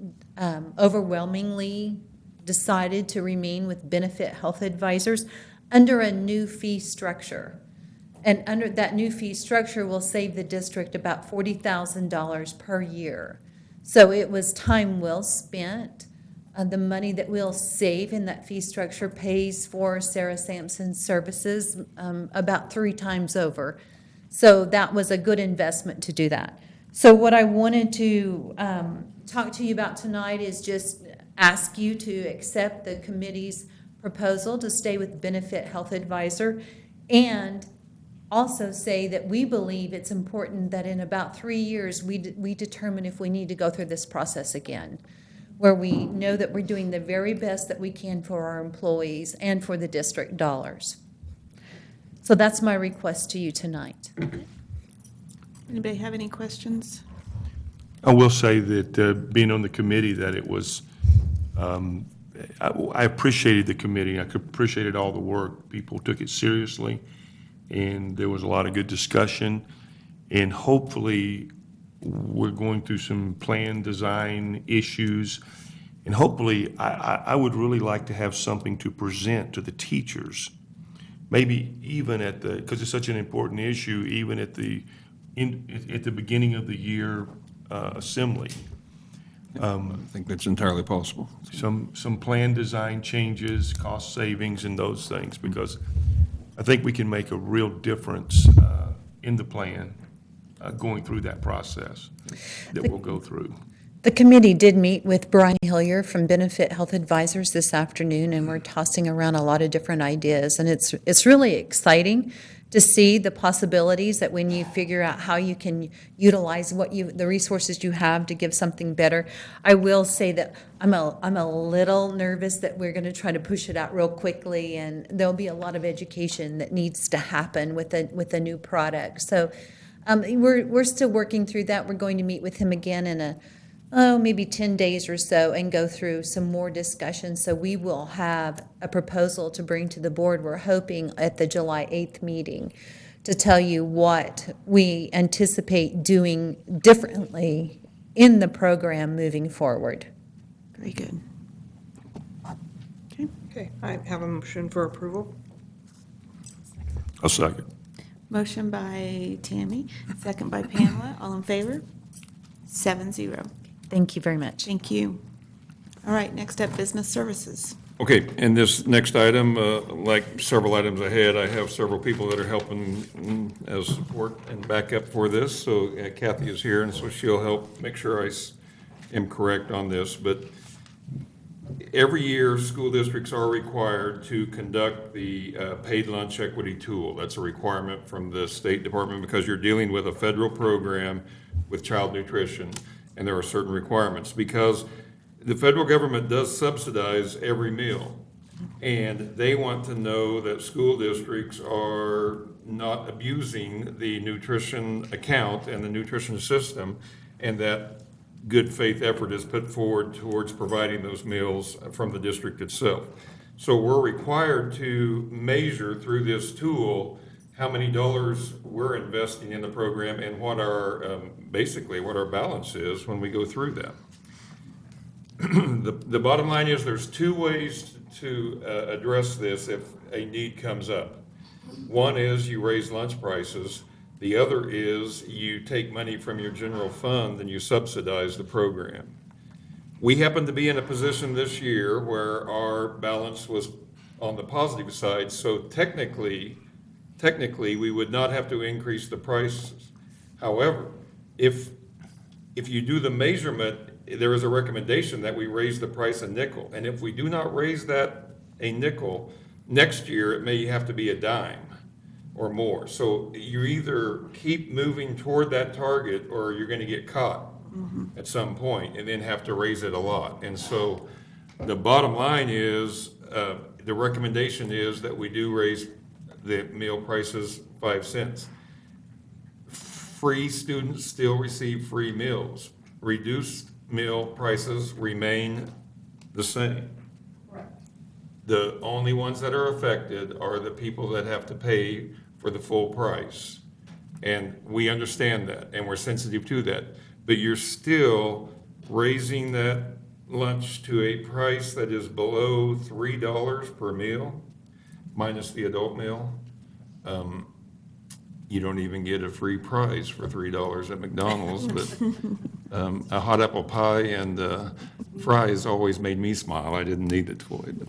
overwhelmingly decided to remain with benefit health advisors under a new fee structure. And under that new fee structure will save the district about $40,000 per year. So it was time well spent. The money that we'll save in that fee structure pays for Sarah Sampson's services about 3 times over. So that was a good investment to do that. So what I wanted to talk to you about tonight is just ask you to accept the committee's proposal to stay with Benefit Health Advisor, and also say that we believe it's important that in about 3 years we determine if we need to go through this process again, where we know that we're doing the very best that we can for our employees and for the district dollars. So that's my request to you tonight. Anybody have any questions? I will say that being on the committee, that it was, I appreciated the committee. I appreciated all the work. People took it seriously, and there was a lot of good discussion. And hopefully, we're going through some plan design issues. And hopefully, I would really like to have something to present to the teachers, maybe even at the, because it's such an important issue, even at the beginning of the year assembly. I think that's entirely possible. Some plan design changes, cost savings, and those things, because I think we can make a real difference in the plan going through that process that we'll go through. The committee did meet with Brian Hillier from Benefit Health Advisors this afternoon, and we're tossing around a lot of different ideas. And it's really exciting to see the possibilities that when you figure out how you can utilize the resources you have to give something better. I will say that I'm a little nervous that we're going to try to push it out real quickly, and there'll be a lot of education that needs to happen with a new product. So we're still working through that. We're going to meet with him again in maybe 10 days or so and go through some more discussion. So we will have a proposal to bring to the board, we're hoping, at the July 8th meeting, to tell you what we anticipate doing differently in the program moving forward. Very good. Okay, I have a motion for approval. I'll second. Motion by Tammy, second by Pamela. All in favor? 7-0. Thank you very much. Thank you. All right, next up, business services. Okay, and this next item, like several items ahead, I have several people that are helping as support and backup for this. So Kathy is here, and so she'll help make sure I am correct on this, but every year, school districts are required to conduct the paid lunch equity tool. That's a requirement from the State Department because you're dealing with a federal program with child nutrition, and there are certain requirements. Because the federal government does subsidize every meal, and they want to know that school districts are not abusing the nutrition account and the nutrition system, and that good faith effort is put forward towards providing those meals from the district itself. So we're required to measure through this tool how many dollars we're investing in the program and what our, basically what our balance is when we go through that. The bottom line is there's two ways to address this if a need comes up. One is you raise lunch prices. The other is you take money from your general fund and you subsidize the program. We happen to be in a position this year where our balance was on the positive side, so technically we would not have to increase the prices. However, if you do the measurement, there is a recommendation that we raise the price a nickel, and if we do not raise that a nickel, next year it may have to be a dime or more. So you either keep moving toward that target or you're going to get caught at some point and then have to raise it a lot. And so the bottom line is the recommendation is that we do raise the meal prices 5 cents. Free students still receive free meals. Reduced meal prices remain the same. The only ones that are affected are the people that have to pay for the full price. And we understand that, and we're sensitive to that. But you're still raising that lunch to a price that is below $3 per meal, minus the adult meal. You don't even get a free prize for $3 at McDonald's, but a hot apple pie and fries always made me smile. I didn't need it for it, but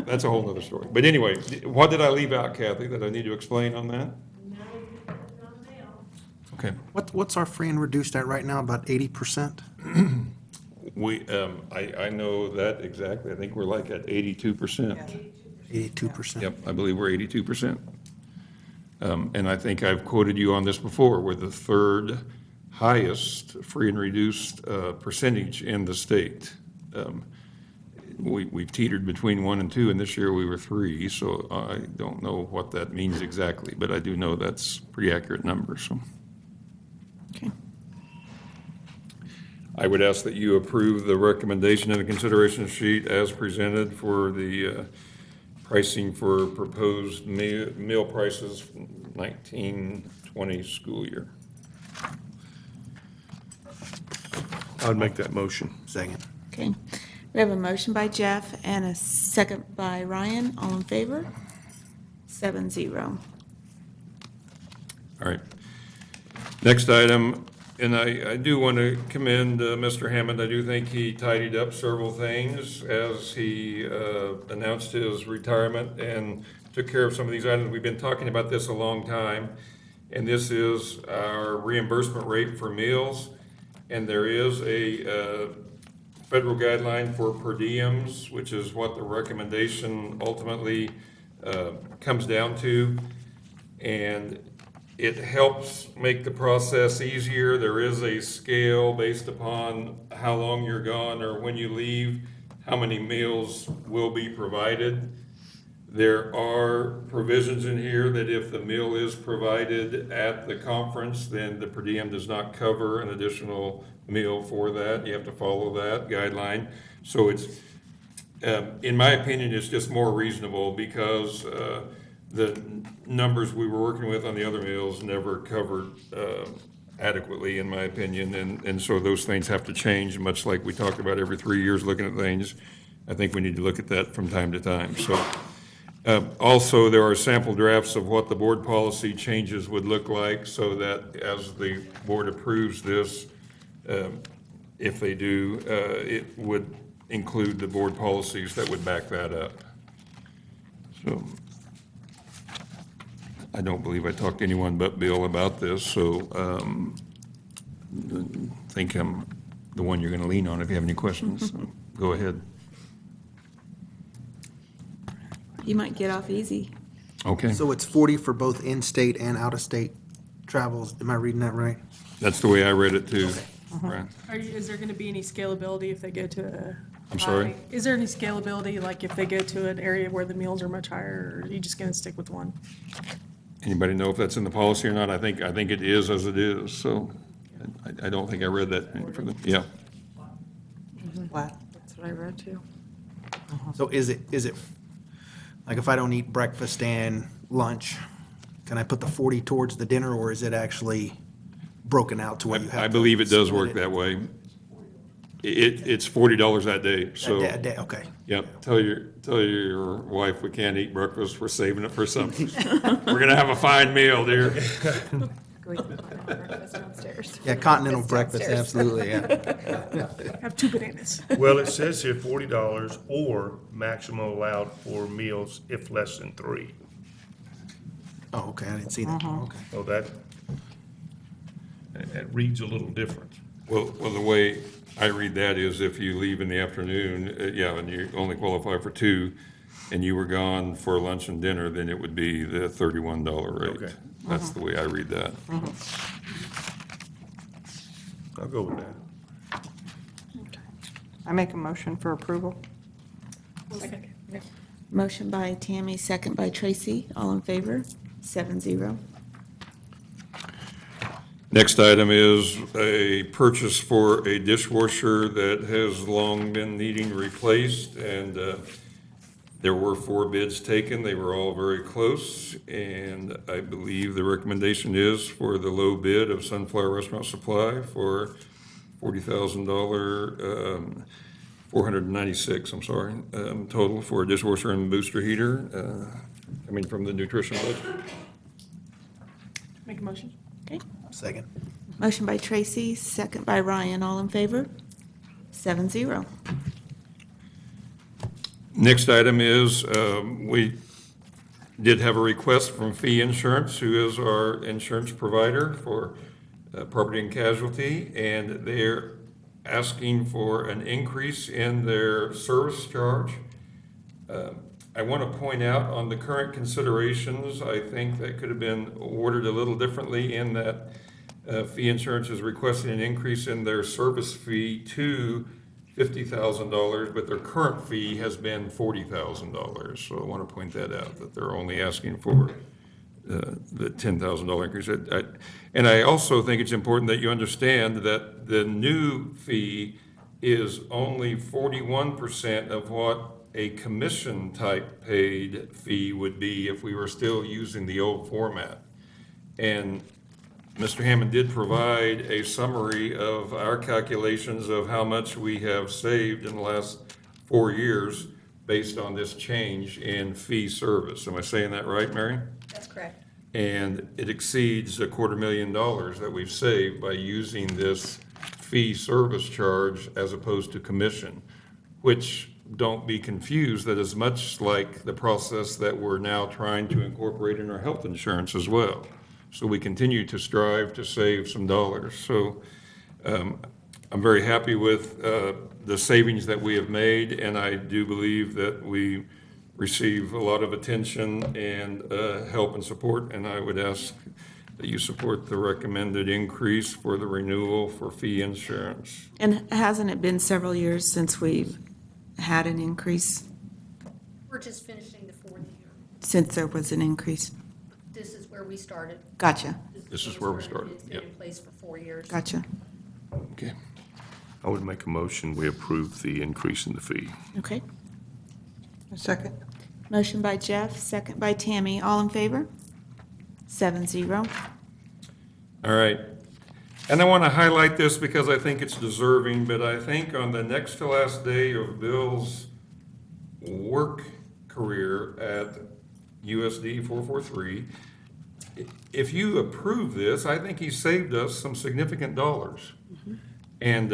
that's a whole other story. But anyway, what did I leave out, Kathy, that I need to explain on that? Okay. What's our free and reduced at right now, about 80%? I know that exactly. I think we're like at 82%. 82%. Yep, I believe we're 82%. And I think I've quoted you on this before. We're the third highest free and reduced percentage in the state. We've teetered between 1 and 2, and this year we were 3, so I don't know what that means exactly, but I do know that's pretty accurate number. So, okay. I would ask that you approve the recommendation in the consideration sheet as presented for the pricing for proposed meal prices 1920 school year. I would make that motion. Second. Okay. We have a motion by Jeff and a second by Ryan. All in favor? 7-0. All right. Next item, and I do want to commend Mr. Hammond. I do think he tidied up several things as he announced his retirement and took care of some of these items. We've been talking about this a long time, and this is our reimbursement rate for meals. And there is a federal guideline for per diems, which is what the recommendation ultimately comes down to. And it helps make the process easier. There is a scale based upon how long you're gone or when you leave, how many meals will be provided. There are provisions in here that if the meal is provided at the conference, then the per diem does not cover an additional meal for that. You have to follow that guideline. So it's, in my opinion, it's just more reasonable because the numbers we were working with on the other meals never covered adequately, in my opinion, and so those things have to change, much like we talked about every 3 years looking at things. I think we need to look at that from time to time. So also, there are sample drafts of what the board policy changes would look like so that as the board approves this, if they do, it would include the board policies that would back that up. So I don't believe I talked to anyone but Bill about this, so I think I'm the one you're going to lean on if you have any questions. So go ahead. You might get off easy. Okay, So it's 40 for both in-state and out-of-state travels. Am I reading that right? that's the way I read it too. Right. Is there going to be any scalability if they go to a? I'm sorry? high- Is there any scalability, like if they go to an area where the meals are much higher, or are you just going to stick with one? Anybody know if that's in the policy or not? I think it is as it is, so I don't think I read that for the, yeah. Flat, that's what I read too. So is it, like if I don't eat breakfast and lunch, can I put the 40 towards the dinner, or is it actually broken out to where you have I to believe it does split work that way. It's $40 that day, so. That day, okay. Yep, tell your wife we can't eat breakfast, we're saving it for something. We're gonna have a fine meal, dear. Breakfast downstairs. Yeah, continental breakfast, downstairs. absolutely, yeah. Have 2 bananas. Well, it says here $40 or maximum allowed for meals if less than 3. Oh, okay, I didn't see that. Okay. So that reads a little different. Well, the way I read that is if you leave in the afternoon, and you only qualify for 2, and you were gone for lunch and dinner, then it would be the $31 rate. Okay. That's the way I read that. I'll go with that. I make a motion for approval. Motion by Tammy, second by Tracy. All in favor? 7-0. Next item is a purchase for a dishwasher that has long been needing replaced, and there were 4 bids taken. They were all very close, and I believe the recommendation is for the low bid of Sunflower Restaurant Supply for $40,000, $496, I'm sorry, total for a dishwasher and booster heater, coming from the nutrition budget. Make a motion. Okay. Second. Motion by Tracy, second by Ryan. All in favor? 7-0. Next item is, we did have a request from Fee Insurance, who is our insurance provider for property and casualty, and they're asking for an increase in their service charge. I want to point out on the current considerations, I think that could have been awarded a little differently in that Fee Insurance is requesting an increase in their service fee to $50,000, but their current fee has been $40,000. So I want to point that out, that they're only asking for the $10,000 increase. And I also think it's important that you understand that the new fee is only 41% of what a commission type paid fee would be if we were still using the old format. And Mr. Hammond did provide a summary of our calculations of how much we have saved in the last 4 years based on this change in fee service. Am I saying that right, Mary? That's correct. And it exceeds $250,000 that we've saved by using this fee service charge as opposed to commission, which, don't be confused, that is much like the process that we're now trying to incorporate in our health insurance as well. So we continue to strive to save some dollars. So I'm very happy with the savings that we have made, and I do believe that we receive a lot of attention and help and support, and I would ask that you support the recommended increase for the renewal for fee insurance. And hasn't it been several years since we've had an increase, We're just finishing the 4th year. since there was an increase? This is where we started. Gotcha, This is where we started. It's been Yep. in place for 4 years. gotcha. Okay. I would make a motion, we approve the increase in the fee. Okay. A second. Motion by Jeff, second by Tammy. All in favor? 7-0. All right. And I want to highlight this because I think it's deserving, but I think on the next to last day of Bill's work career at USD 443, if you approve this, I think he saved us some significant dollars. And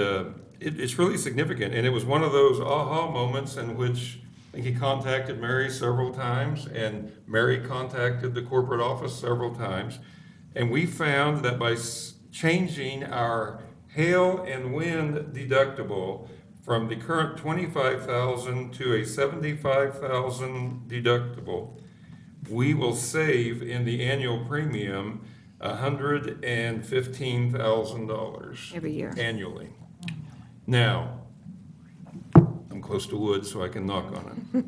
it's really significant. And it was one of those aha moments in which I think he contacted Mary several times, and Mary contacted the corporate office several times. And we found that by changing our hail and wind deductible from the current 25,000 to a 75,000 deductible, we will save in the annual premium $115,000. Every year. Annually. Now, I'm close to wood, so I can knock on it.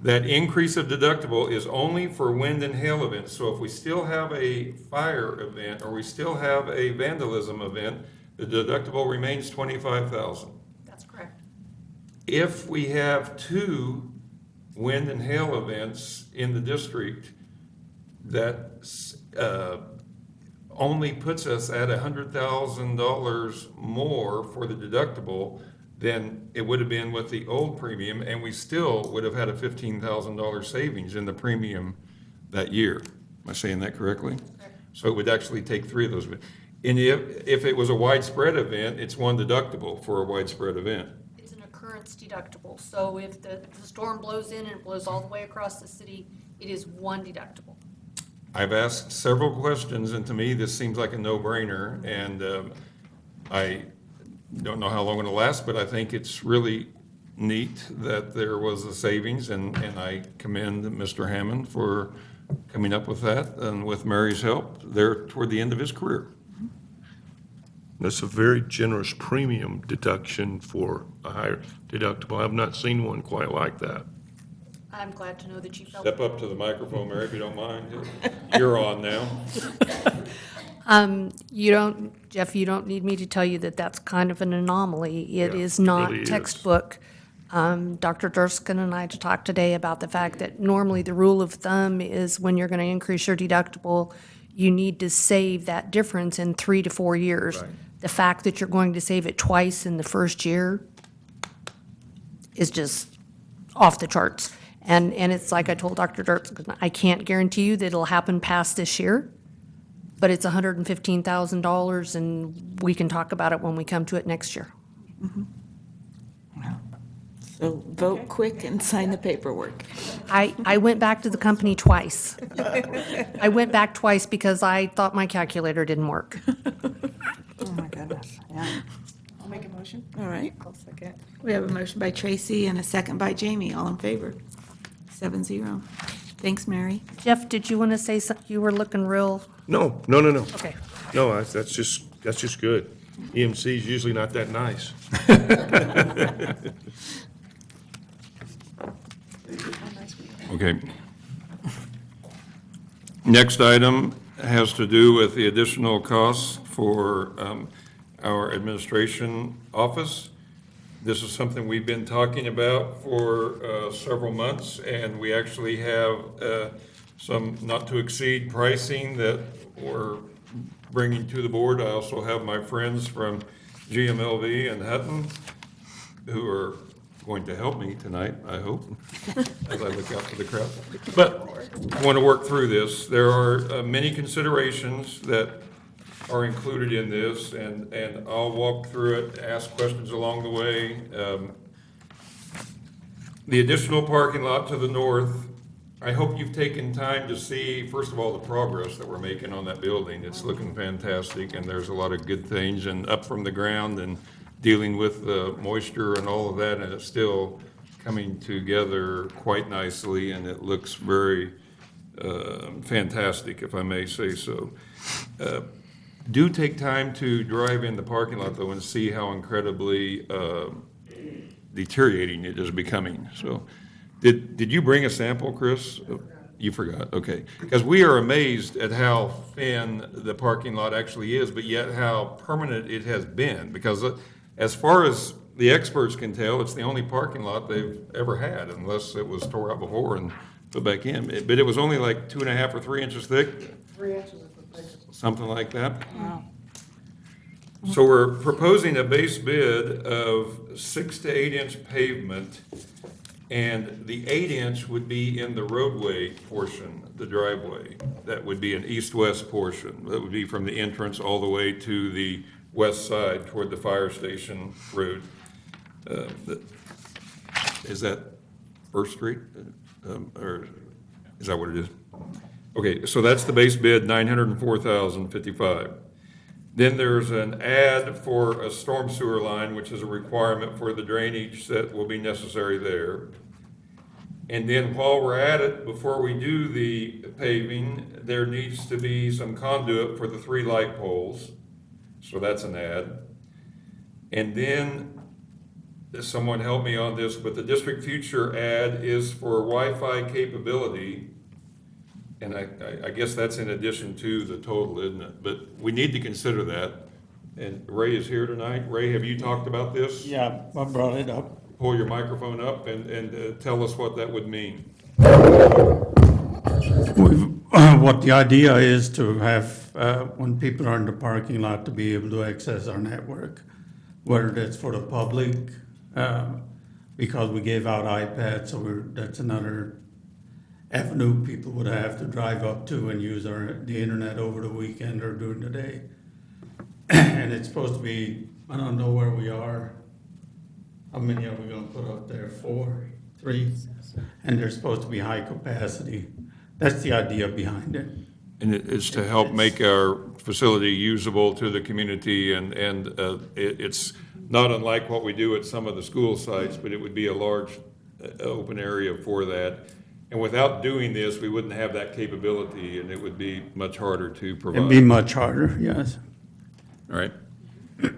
That increase of deductible is only for wind and hail events. So if we still have a fire event or we still have a vandalism event, the deductible remains $25,000. That's correct. If we have 2 wind and hail events in the district, that only puts us at $100,000 more for the deductible than it would have been with the old premium, and we still would have had a $15,000 savings in the premium that year. Am I saying that correctly? So it would actually take 3 of those. And if it was a widespread event, it's 1 deductible for a widespread event. It's an occurrence deductible. So if the storm blows in and it blows all the way across the city, it is 1 deductible. I've asked several questions, and to me, this seems like a no-brainer, and I don't know how long it'll last, but I think it's really neat that there was a savings, and I commend Mr. Hammond for coming up with that, and with Mary's help there toward the end of his career. That's a very generous premium deduction for a higher deductible. I've not seen one quite like that. I'm glad to know that you felt. Step up to the microphone, Mary, if you don't mind. You're on now. You don't, Jeff, you don't need me to tell you that that's kind of an anomaly. It Yeah, is not really is. textbook. Dr. Durskin and I talked today about the fact that normally the rule of thumb is when you're going to increase your deductible, you need to save that difference in 3 to 4 years. Right. The fact that you're going to save it twice in the first year is just off the charts. And it's like I told Dr. Durskin, I can't guarantee you that it'll happen past this year, but it's $115,000, and we can talk about it when we come to it next year. So vote quick and sign the paperwork. I went back to the company twice. I went back twice because I thought my calculator didn't work. Oh, my goodness, yeah. I'll make a motion. All right. I'll second. We have a motion by Tracy and a second by Jamie. All in favor? 7-0. Thanks, Mary. Jeff, did you want to say something? You were looking real, No. okay. No, that's just good. EMC is usually not that nice. Okay. Next item has to do with the additional costs for our administration office. This is something we've been talking about for several months, and we actually have some not-to-exceed pricing that we're bringing to the board. I also have my friends from GMLV and Hutton who are going to help me tonight, I hope, as I look out for the crowd. But I want to work through this. There are many considerations that are included in this, and I'll walk through it, ask questions along the way. The additional parking lot to the north, I hope you've taken time to see, first of all, the progress that we're making on that building. It's looking fantastic, and there's a lot of good things, and up from the ground, and dealing with the moisture and all of that, and it's still coming together quite nicely, and it looks very fantastic, if I may say so. Do take time to drive in the parking lot, though, and see how incredibly deteriorating it is becoming. So, did you bring a sample, Chris? You forgot, okay. Because we are amazed at how thin the parking lot actually is, but yet how permanent it has been. Because as far as the experts can tell, it's the only parking lot they've ever had, unless it was tore out before and put back in. But it was only like 2.5 or 3 inches thick. 3 inches of thick. Something like that. Wow. So we're proposing a base bid of 6 to 8 inch pavement, and the 8 inch would be in the roadway portion, the driveway. That would be an east-west portion. That would be from the entrance all the way to the west side toward the fire station road. Is that First Street? Or is that what it is? Okay, so that's the base bid, $904,055. Then there's an ad for a storm sewer line, which is a requirement for the drainage that will be necessary there. And then while we're at it, before we do the paving, there needs to be some conduit for the 3 light poles. So that's an ad. And then, someone help me on this, but the district future ad is for Wi-Fi capability. And I guess that's in addition to the total, isn't it? But we need to consider that. And Ray is here tonight. Ray, have you talked about this? Yeah, I brought it up. Pull your microphone up and tell us what that would mean. What the idea is to have, when people are in the parking lot, to be able to access our network, whether that's for the public, because we gave out iPads, so that's another avenue people would have to drive up to and use the internet over the weekend or during the day. And it's supposed to be, I don't know where we are. How many are we gonna put up there? 4, 3? And they're supposed to be high capacity. That's the idea behind it. And it's to help make our facility usable to the community, and it's not unlike what we do at some of the school sites, but it would be a large open area for that. And without doing this, we wouldn't have that capability, and it would be much harder to provide. It'd be much harder, yes. All right.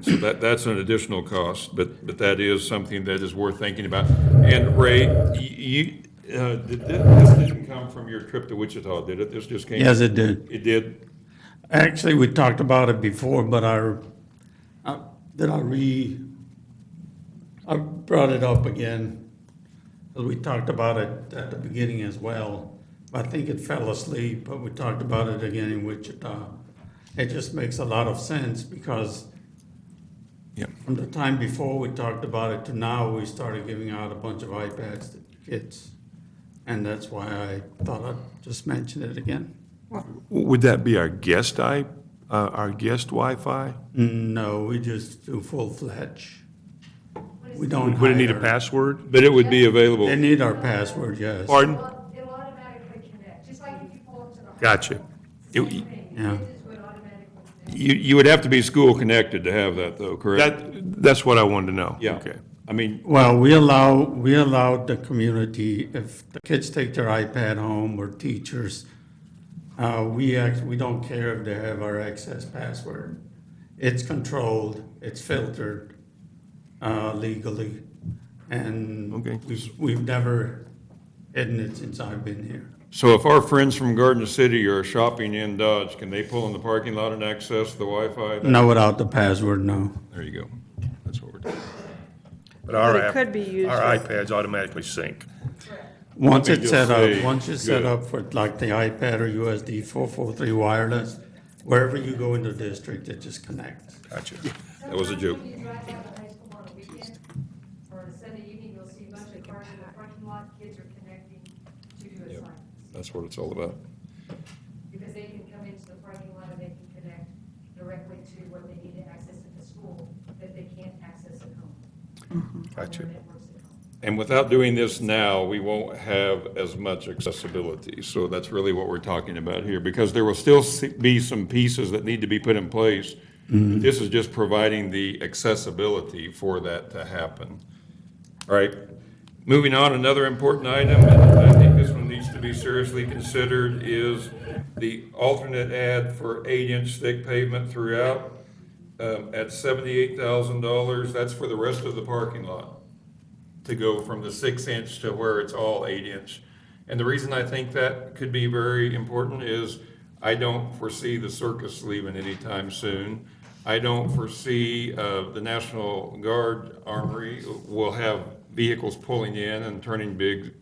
So that's an additional cost, but that is something that is worth thinking about. And Ray, this didn't come from your trip to Wichita, did it? This just came? Yes, it did. It did? Actually, we talked about it before, but I brought it up again. We talked about it at the beginning as well. I think it fell asleep, but we talked about it again in Wichita. It just makes a lot of sense because from the time before we talked about it to now, we started giving out a bunch of iPads to kids. And that's why I thought I'd just mention it again. Would that be our guest Wi-Fi? No, we just do full-fledged. We don't. Would it need a password? But it would be available. They need our password, yes. Pardon? It'll automatically connect, just like if you pull up to the. Gotcha. Yeah. You would have to be school connected to have that, though, correct? That's what I wanted to know. Yeah. Okay. I mean, Well, we allow the community, if the kids take their iPad home or teachers, we don't care if they have our access password. It's controlled, it's filtered legally, and we've never hidden it since I've been here. so if our friends from Garden City are shopping in Dodge, can they pull in the parking lot and access the Wi-Fi? No, without the password, no. There you go. That's what we're doing. But our But it could be used our with- iPads automatically sync. Once Let me it's just set up, say, once it's set good. up for like the iPad or USD 443 wireless, wherever you go in the district, it just connects. Gotcha. That was a joke. When you drive down to high school on a weekend or a Sunday evening, you'll see a bunch of cars in the parking lot, kids are connecting to do assignments. That's what it's all about. Because they can come into the parking lot and they can connect directly to what they need to access at the school that they can't access at home. Gotcha. And without doing this now, we won't have as much accessibility. So that's really what we're talking about here, because there will still be some pieces that need to be put in place. Mhm. This is just providing the accessibility for that to happen. All right. Moving on, another important item, and I think this one needs to be seriously considered, is the alternate ad for 8-inch thick pavement throughout at $78,000. That's for the rest of the parking lot, to go from the 6-inch to where it's all 8-inch. And the reason I think that could be very important is I don't foresee the circus leaving anytime soon. I don't foresee the National Guard Armory will have vehicles pulling in and turning big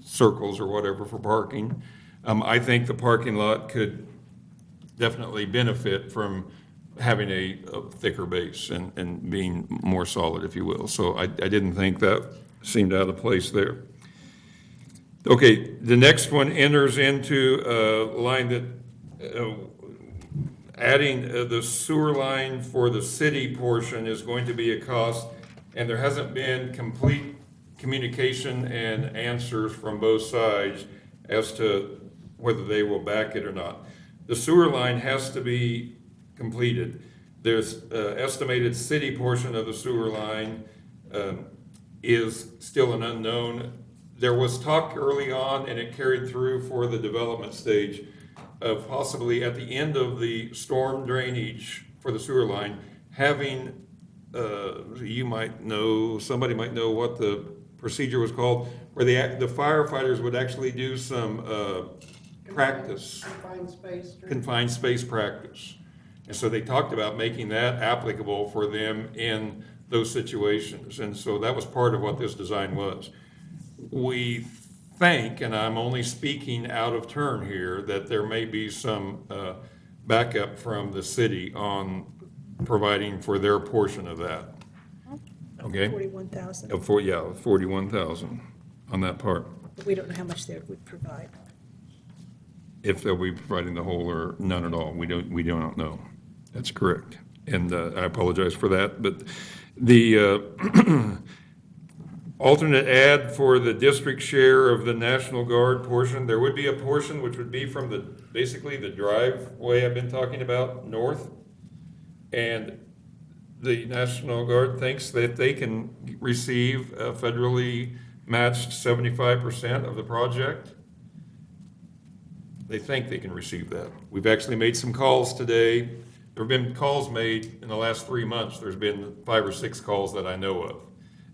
circles or whatever for parking. I think the parking lot could definitely benefit from having a thicker base and being more solid, if you will. So I didn't think that seemed out of place there. Okay, the next one enters into a line that adding the sewer line for the city portion is going to be a cost, and there hasn't been complete communication and answers from both sides as to whether they will back it or not. The sewer line has to be completed. There's estimated city portion of the sewer line is still an unknown. There was talk early on, and it carried through for the development stage, of possibly at the end of the storm drainage for the sewer line, having, you might know, somebody might know what the procedure was called, where the firefighters would actually do some practice. Confined space practice. And so they talked about making that applicable for them in those situations. And so that was part of what this design was. We think, and I'm only speaking out of turn here, that there may be some backup from the city on providing for their portion of that. Okay? 41,000. Yeah, 41,000 on that part. But we don't know how much they would provide. If they'll be providing the whole or none at all, we don't know. That's correct. And I apologize for that, but the alternate ad for the district share of the National Guard portion, there would be a portion which would be from basically the driveway I've been talking about, north. And the National Guard thinks that they can receive a federally matched 75% of the project. They think they can receive that. We've actually made some calls today. There have been calls made in the last 3 months. There's been 5 or 6 calls that I know of.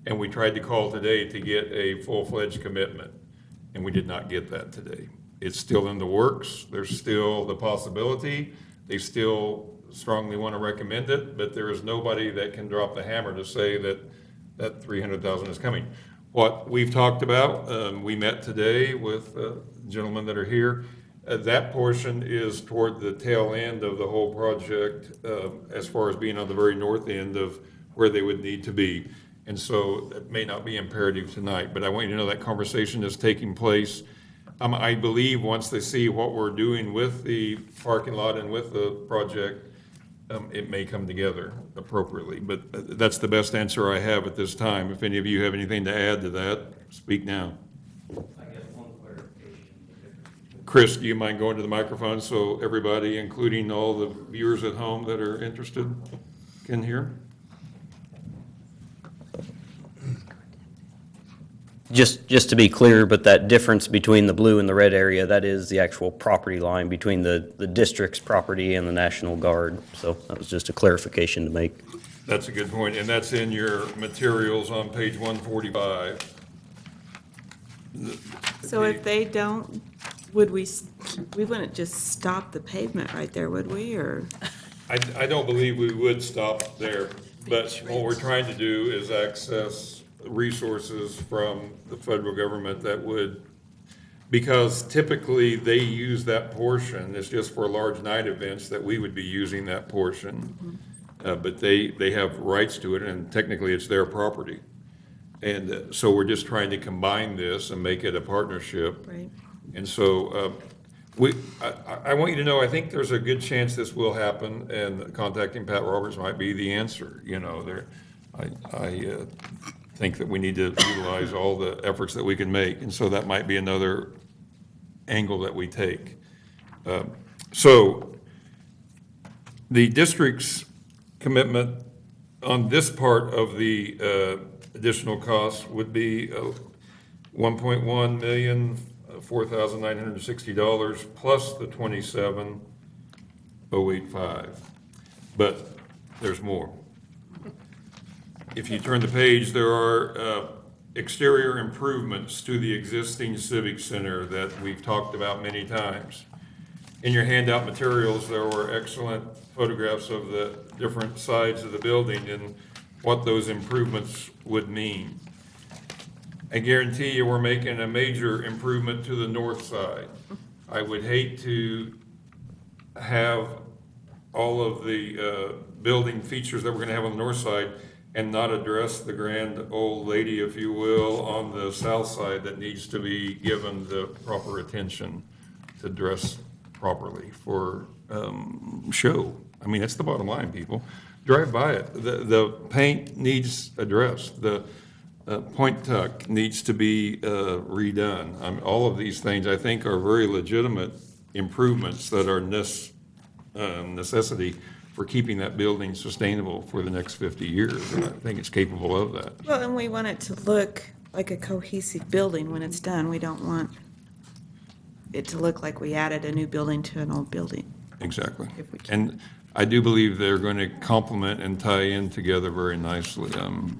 And we tried to call today to get a full-fledged commitment, and we did not get that today. It's still in the works. There's still the possibility. They still strongly want to recommend it, but there is nobody that can drop the hammer to say that that 300,000 is coming. What we've talked about, we met today with gentlemen that are here. That portion is toward the tail end of the whole project, as far as being on the very north end of where they would need to be. And so it may not be imperative tonight, but I want you to know that conversation is taking place. I believe once they see what we're doing with the parking lot and with the project, it may come together appropriately. But that's the best answer I have at this time. If any of you have anything to add to that, speak now. Chris, do you mind going to the microphone so everybody, including all the viewers at home that are interested, can hear? Just to be clear, but that difference between the blue and the red area, that is the actual property line between the district's property and the National Guard. So that was just a clarification to make. That's a good point, and that's in your materials on page 145. So if they don't, we wouldn't just stop the pavement right there, would we, or? I don't believe we would stop there, but what we're trying to do is access resources from the federal government that would, because typically they use that portion, it's just for large night events that we would be using that portion. But they have rights to it, and technically it's their property. And so we're just trying to combine this and make it a partnership. Right. And so I want you to know, I think there's a good chance this will happen, and contacting Pat Roberts might be the answer. You know, I think that we need to utilize all the efforts that we can make, and so that might be another angle that we take. So the district's commitment on this part of the additional costs would be $1.1 million, $4,960 plus the $27,085. But there's more. If you turn the page, there are exterior improvements to the existing Civic Center that we've talked about many times. In your handout materials, there were excellent photographs of the different sides of the building and what those improvements would mean. I guarantee you we're making a major improvement to the north side. I would hate to have all of the building features that we're going to have on the north side and not address the grand old lady, if you will, on the south side that needs to be given the proper attention to dress properly for show. I mean, that's the bottom line, people. Drive by it. The paint needs addressed. The point tuck needs to be redone. All of these things, I think, are very legitimate improvements that are necessity for keeping that building sustainable for the next 50 years. And I think it's capable of that. Well, and we want it to look like a cohesive building when it's done. We don't want it to look like we added a new building to an old building. Exactly. And I do believe they're going to complement and tie in together very nicely.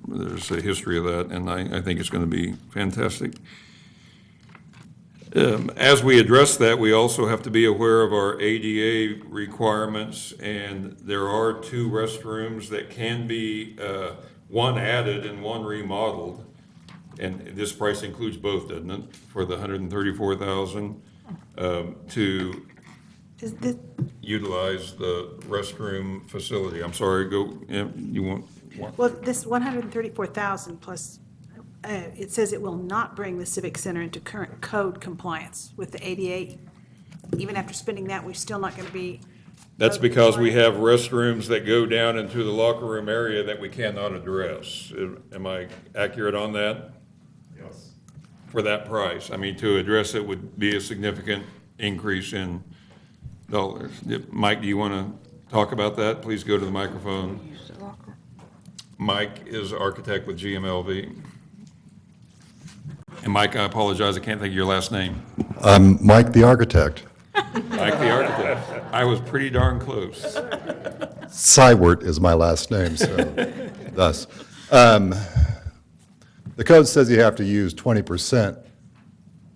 There's a history of that, and I think it's going to be fantastic. As we address that, we also have to be aware of our ADA requirements, and there are 2 restrooms that can be, one added and one remodeled. And this price includes both, doesn't it? For the $134,000 to utilize the restroom facility. I'm sorry, go, you want? Well, this 134,000 plus, it says it will not bring the Civic Center into current code compliance with the ADA. Even after spending that, we're still not going to be. That's because we have restrooms that go down into the locker room area that we cannot address. Am I accurate on that? Yes. For that price. I mean, to address it would be a significant increase in dollars. Mike, do you want to talk about that? Please go to the microphone. Mike is architect with GMLV. And Mike, I apologize, I can't think of your last name. I'm Mike the architect. Mike the architect. I was pretty darn close. Sywert is my last name, so thus. The code says you have to use 20%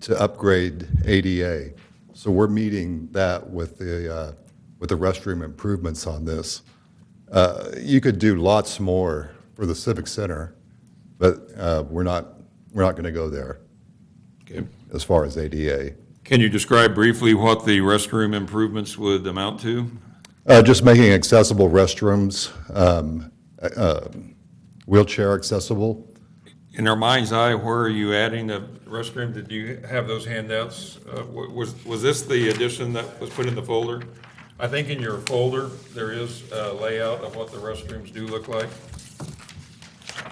to upgrade ADA. So we're meeting that with the restroom improvements on this. You could do lots more for the Civic Center, but we're not going to go there. Okay. As far as ADA. Can you describe briefly what the restroom improvements would amount to? Just making accessible restrooms, wheelchair accessible. In our mind's eye, where are you adding the restroom? Did you have those handouts? Was this the addition that was put in the folder? I think in your folder, there is a layout of what the restrooms do look like.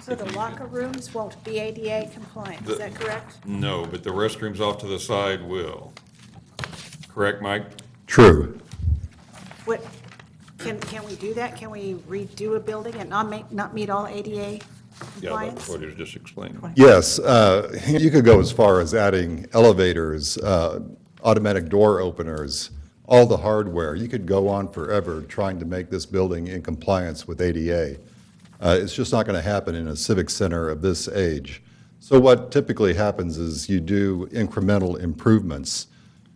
So the locker rooms won't be ADA compliant, is that correct? No, but the restrooms off to the side will. Correct, Mike? True. What, can we do that? Can we redo a building and not meet all ADA Yeah, compliance? that's what he was just explaining. Yes, you could go as far as adding elevators, automatic door openers, all the hardware. You could go on forever trying to make this building in compliance with ADA. It's just not going to happen in a civic center of this age. So what typically happens is you do incremental improvements.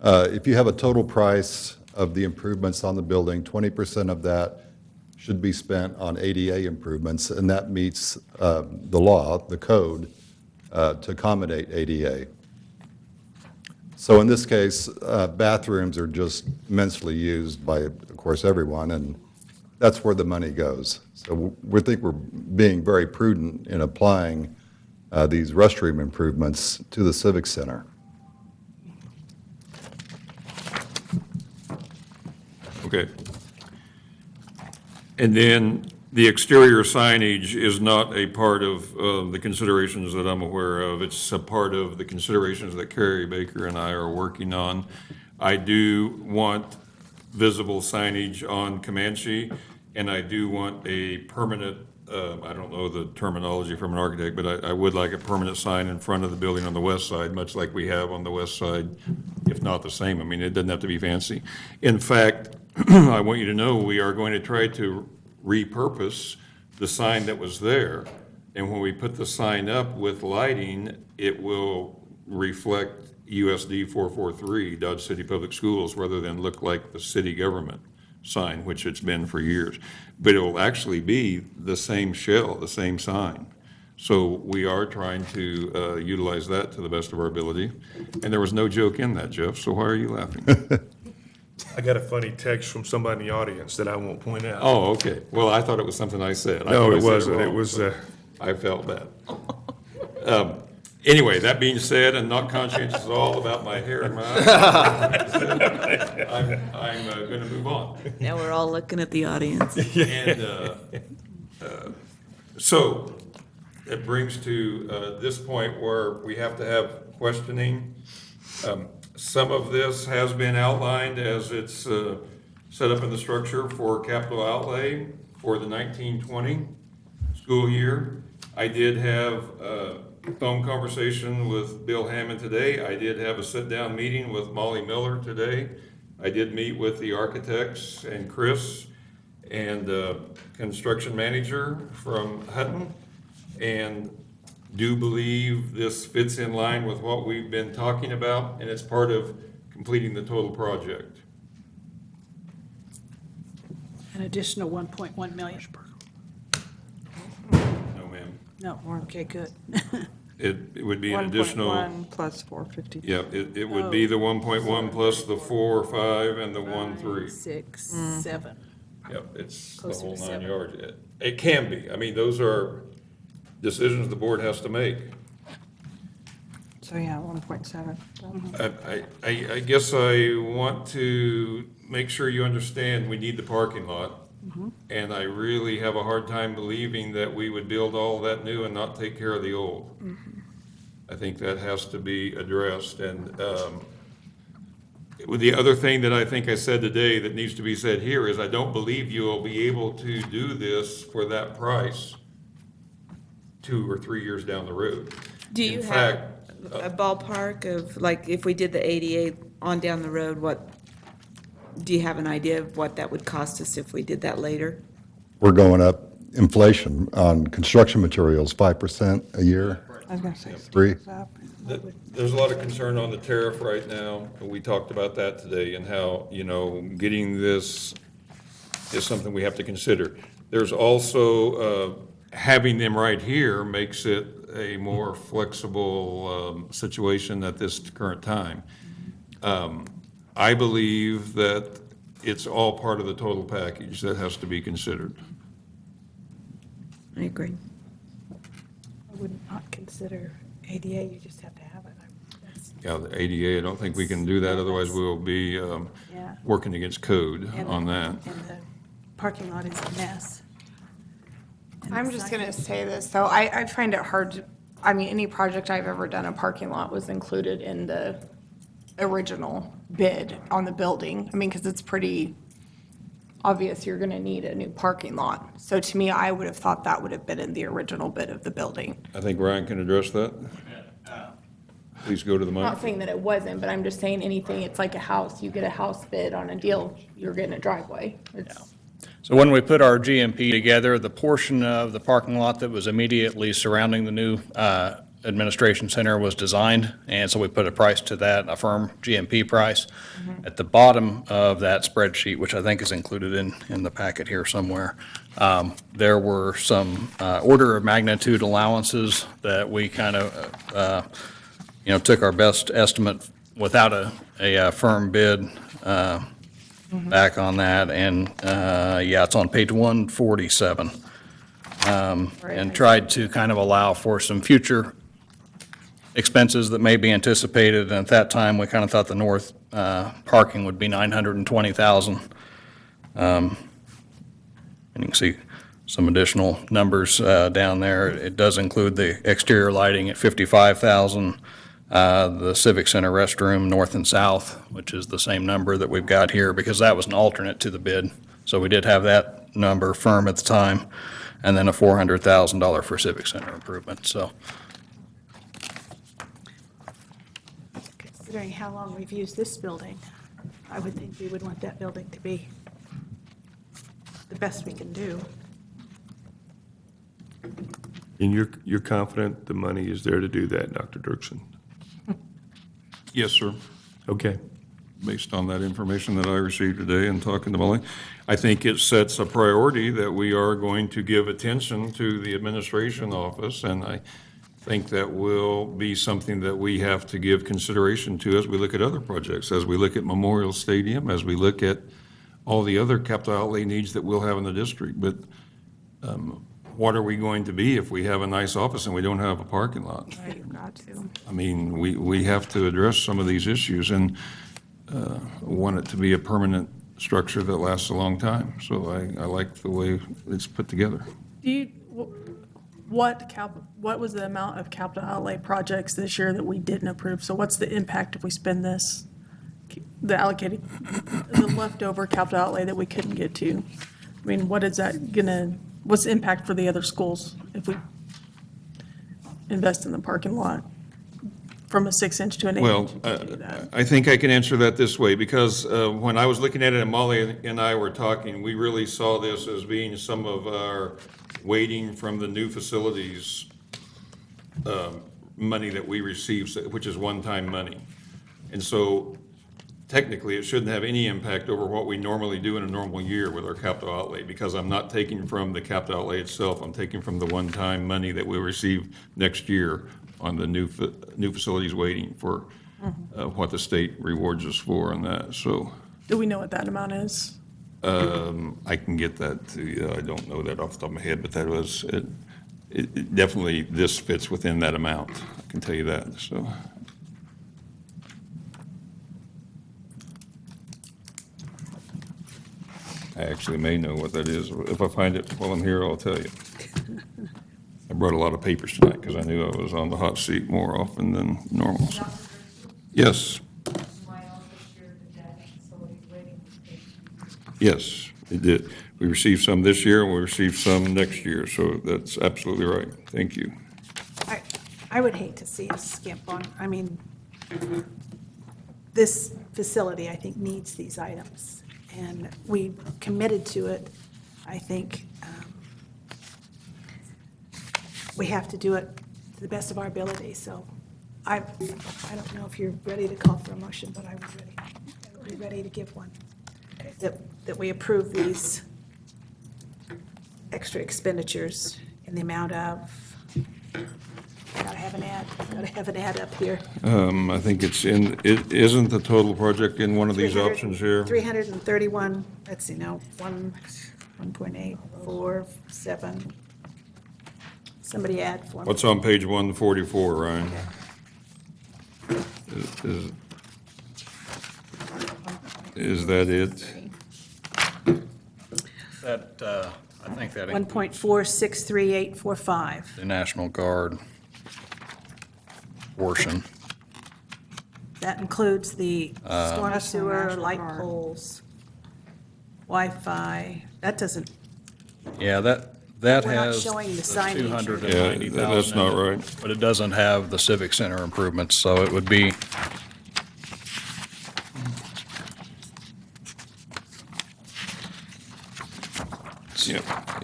If you have a total price of the improvements on the building, 20% of that should be spent on ADA improvements, and that meets the law, the code, to accommodate ADA. So in this case, bathrooms are just immensely used by, of course, everyone, and that's where the money goes. So we think we're being very prudent in applying these restroom improvements to the Civic Center. Okay. And then the exterior signage is not a part of the considerations that I'm aware of. It's a part of the considerations that Carrie Baker and I are working on. I do want visible signage on Comanche, and I do want a permanent, I don't know the terminology from an architect, but I would like a permanent sign in front of the building on the west side, much like we have on the west side, if not the same. I mean, it doesn't have to be fancy. In fact, I want you to know we are going to try to repurpose the sign that was there. And when we put the sign up with lighting, it will reflect USD 443, Dodge City Public Schools, rather than look like the city government sign, which it's been for years. But it will actually be the same shell, the same sign. So we are trying to utilize that to the best of our ability. And there was no joke in that, Jeff, so why are you laughing? I got a funny text from somebody in the audience that I won't point out. Oh, okay. Well, I thought it was something I said. No, I it wasn't. It wrong, was. so I felt bad. Anyway, that being said, and not conscientious at all about my hair and my eyes, I'm going to move on. Now we're all looking at the audience. And so it brings to this point where we have to have questioning. Some of this has been outlined as it's set up in the structure for capital outlay for the 1920 school year. I did have a phone conversation with Bill Hammond today. I did have a sit-down meeting with Molly Miller today. I did meet with the architects and Chris and construction manager from Hutton, and do believe this fits in line with what we've been talking about, and it's part of completing the total project. An additional 1.1 million. No, ma'am. No, okay, good. It would be an additional. 1.1 plus 450. Yeah, it would be the 1.1 plus the 4 or 5 and the 1, 3. 6, 7. Yep, it's the Closer whole to 9 7. yards. It can be. I mean, those are decisions the board has to make. So, yeah, 1.7. I guess I want to make sure you understand we need the parking lot. And I really have a hard time believing that we would build all that new and not take care of the old. I think that has to be addressed. And the other thing that I think I said today that needs to be said here is I don't believe you will be able to do this for that price 2 or 3 years down the road. Do you In have fact, a ballpark of, like, if we did the 88 on down the road, what, do you have an idea of what that would cost us if we did that later? We're going up inflation on construction materials, 5% a year. I was going to say 3. There's a lot of concern on the tariff right now, and we talked about that today, and how, getting this is something we have to consider. There's also, having them right here makes it a more flexible situation at this current time. I believe that it's all part of the total package that has to be considered. I agree. I would not consider ADA, you just have to have it. Yeah, the ADA, I don't think we can do that, otherwise we will be Yeah. working against code And on the- that. And the parking lot is a mess. And I'm the just sign- gonna say this, though, I find it hard to, any project I've ever done, a parking lot was included in the original bid on the building. Because it's pretty obvious you're gonna need a new parking lot. So to me, I would have thought that would have been in the original bid of the building. I think Ryan can address that. Please go to the I'm mic. not saying that it wasn't, but I'm just saying anything, it's like a house, you get a house bid on a deal, you're getting a driveway. So when we put our GMP together, the portion of the parking lot that was immediately surrounding the new administration center was designed, and so we put a price to that, a firm GMP price. At the bottom of that spreadsheet, which I think is included in the packet here somewhere, there were some order of magnitude allowances that we kind of, took our best estimate without a firm bid back on that, and it's on page 147. And tried to kind of allow for some future expenses that may be anticipated, and at that time, we kind of thought the north parking would be $920,000. And you can see some additional numbers down there. It does include the exterior lighting at $55,000. The Civic Center restroom, north and south, which is the same number that we've got here, because that was an alternate to the bid. So we did have that number firm at the time, and then a $400,000 for Civic Center improvement, so. Considering how long we've used this building, I would think we would want that building to be the best we can do. And you're confident the money is there to do that, Dr. Dirksen? Yes, sir. Okay. Based on that information that I received today and talking to Molly, I think it sets a priority that we are going to give attention to the administration office, and I think that will be something that we have to give consideration to as we look at other projects, as we look at Memorial Stadium, as we look at all the other capital outlay needs that we'll have in the district. But what are we going to be if we have a nice office and we don't have a parking lot? Right, you've got to. We have to address some of these issues and want it to be a permanent structure that lasts a long time. So I like the way it's put together. What was the amount of capital outlay projects this year that we didn't approve? So what's the impact if we spend this? the allocated, the leftover capital outlay that we couldn't get to. I mean, what is that gonna, what's the impact for the other schools if we invest in the parking lot from a 6-inch to an 8-inch? Well, I think I can answer that this way, because when I was looking at it and Molly and I were talking, we really saw this as being some of our waiting from the new facilities money that we receive, which is one-time money. And so technically, it shouldn't have any impact over what we normally do in a normal year with our capital outlay, because I'm not taking from the capital outlay itself, I'm taking from the one-time money that we'll receive next year on the new facilities waiting for what the state rewards us for on that, so. Do we know what that amount is? I can get that to you. I don't know that off the top of my head, but that was, it definitely, this fits within that amount. I can tell you that, so. I actually may know what that is. If I find it while I'm here, I'll tell you. I brought a lot of papers tonight because I knew I was on the hot seat more often than normal. So. Yes. Yes, it did. We received some this year and we received some next year, so that's absolutely right. Thank you. I would hate to see us skimp on, I mean, this facility, I think, needs these items. And we committed to it. I think we have to do it to the best of our ability. So I don't know if you're ready to call for a motion, but I would be ready to give one. That we approve these extra expenditures in the amount of, gotta have an ad up here. I think it's in, it isn't the total project in one of these options here? 331, let's see, no, 1.847. Somebody add for me. What's on page 144, Ryan? Is that it? That, I think that 1.463845. the National Guard portion. That includes the storm That's the sewer, National light Guard. poles, Wi-Fi. That doesn't, Yeah, that We're not has showing the the signage. 290,000. Yeah, that's not right. But it doesn't have the Civic Center improvements, so it would be,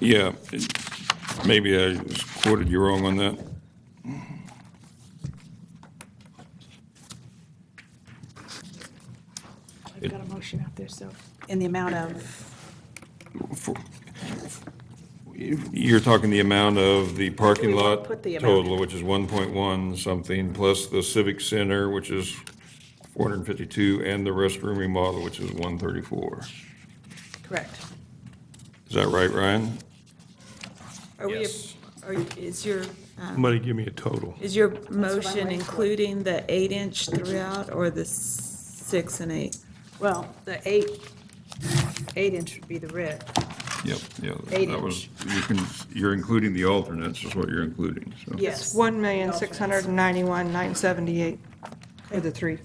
Yeah, maybe I quoted you wrong on that. I've got a motion out there, so, in the amount of, You're talking the amount of the parking lot Put the amount. total, which is 1.1 something, plus the Civic Center, which is 452, and the restroom remodel, which is 134. correct. Is that right, Ryan? Are we, is your, Somebody give me a total. is your what I'm motion waiting for. including the 8-inch throughout or the 6 and 8? Well, the 8-inch would be the red. Yep, yeah. 8 That was, you're including the alternates is what you're including, so. Yes. 1,691,978 for the three.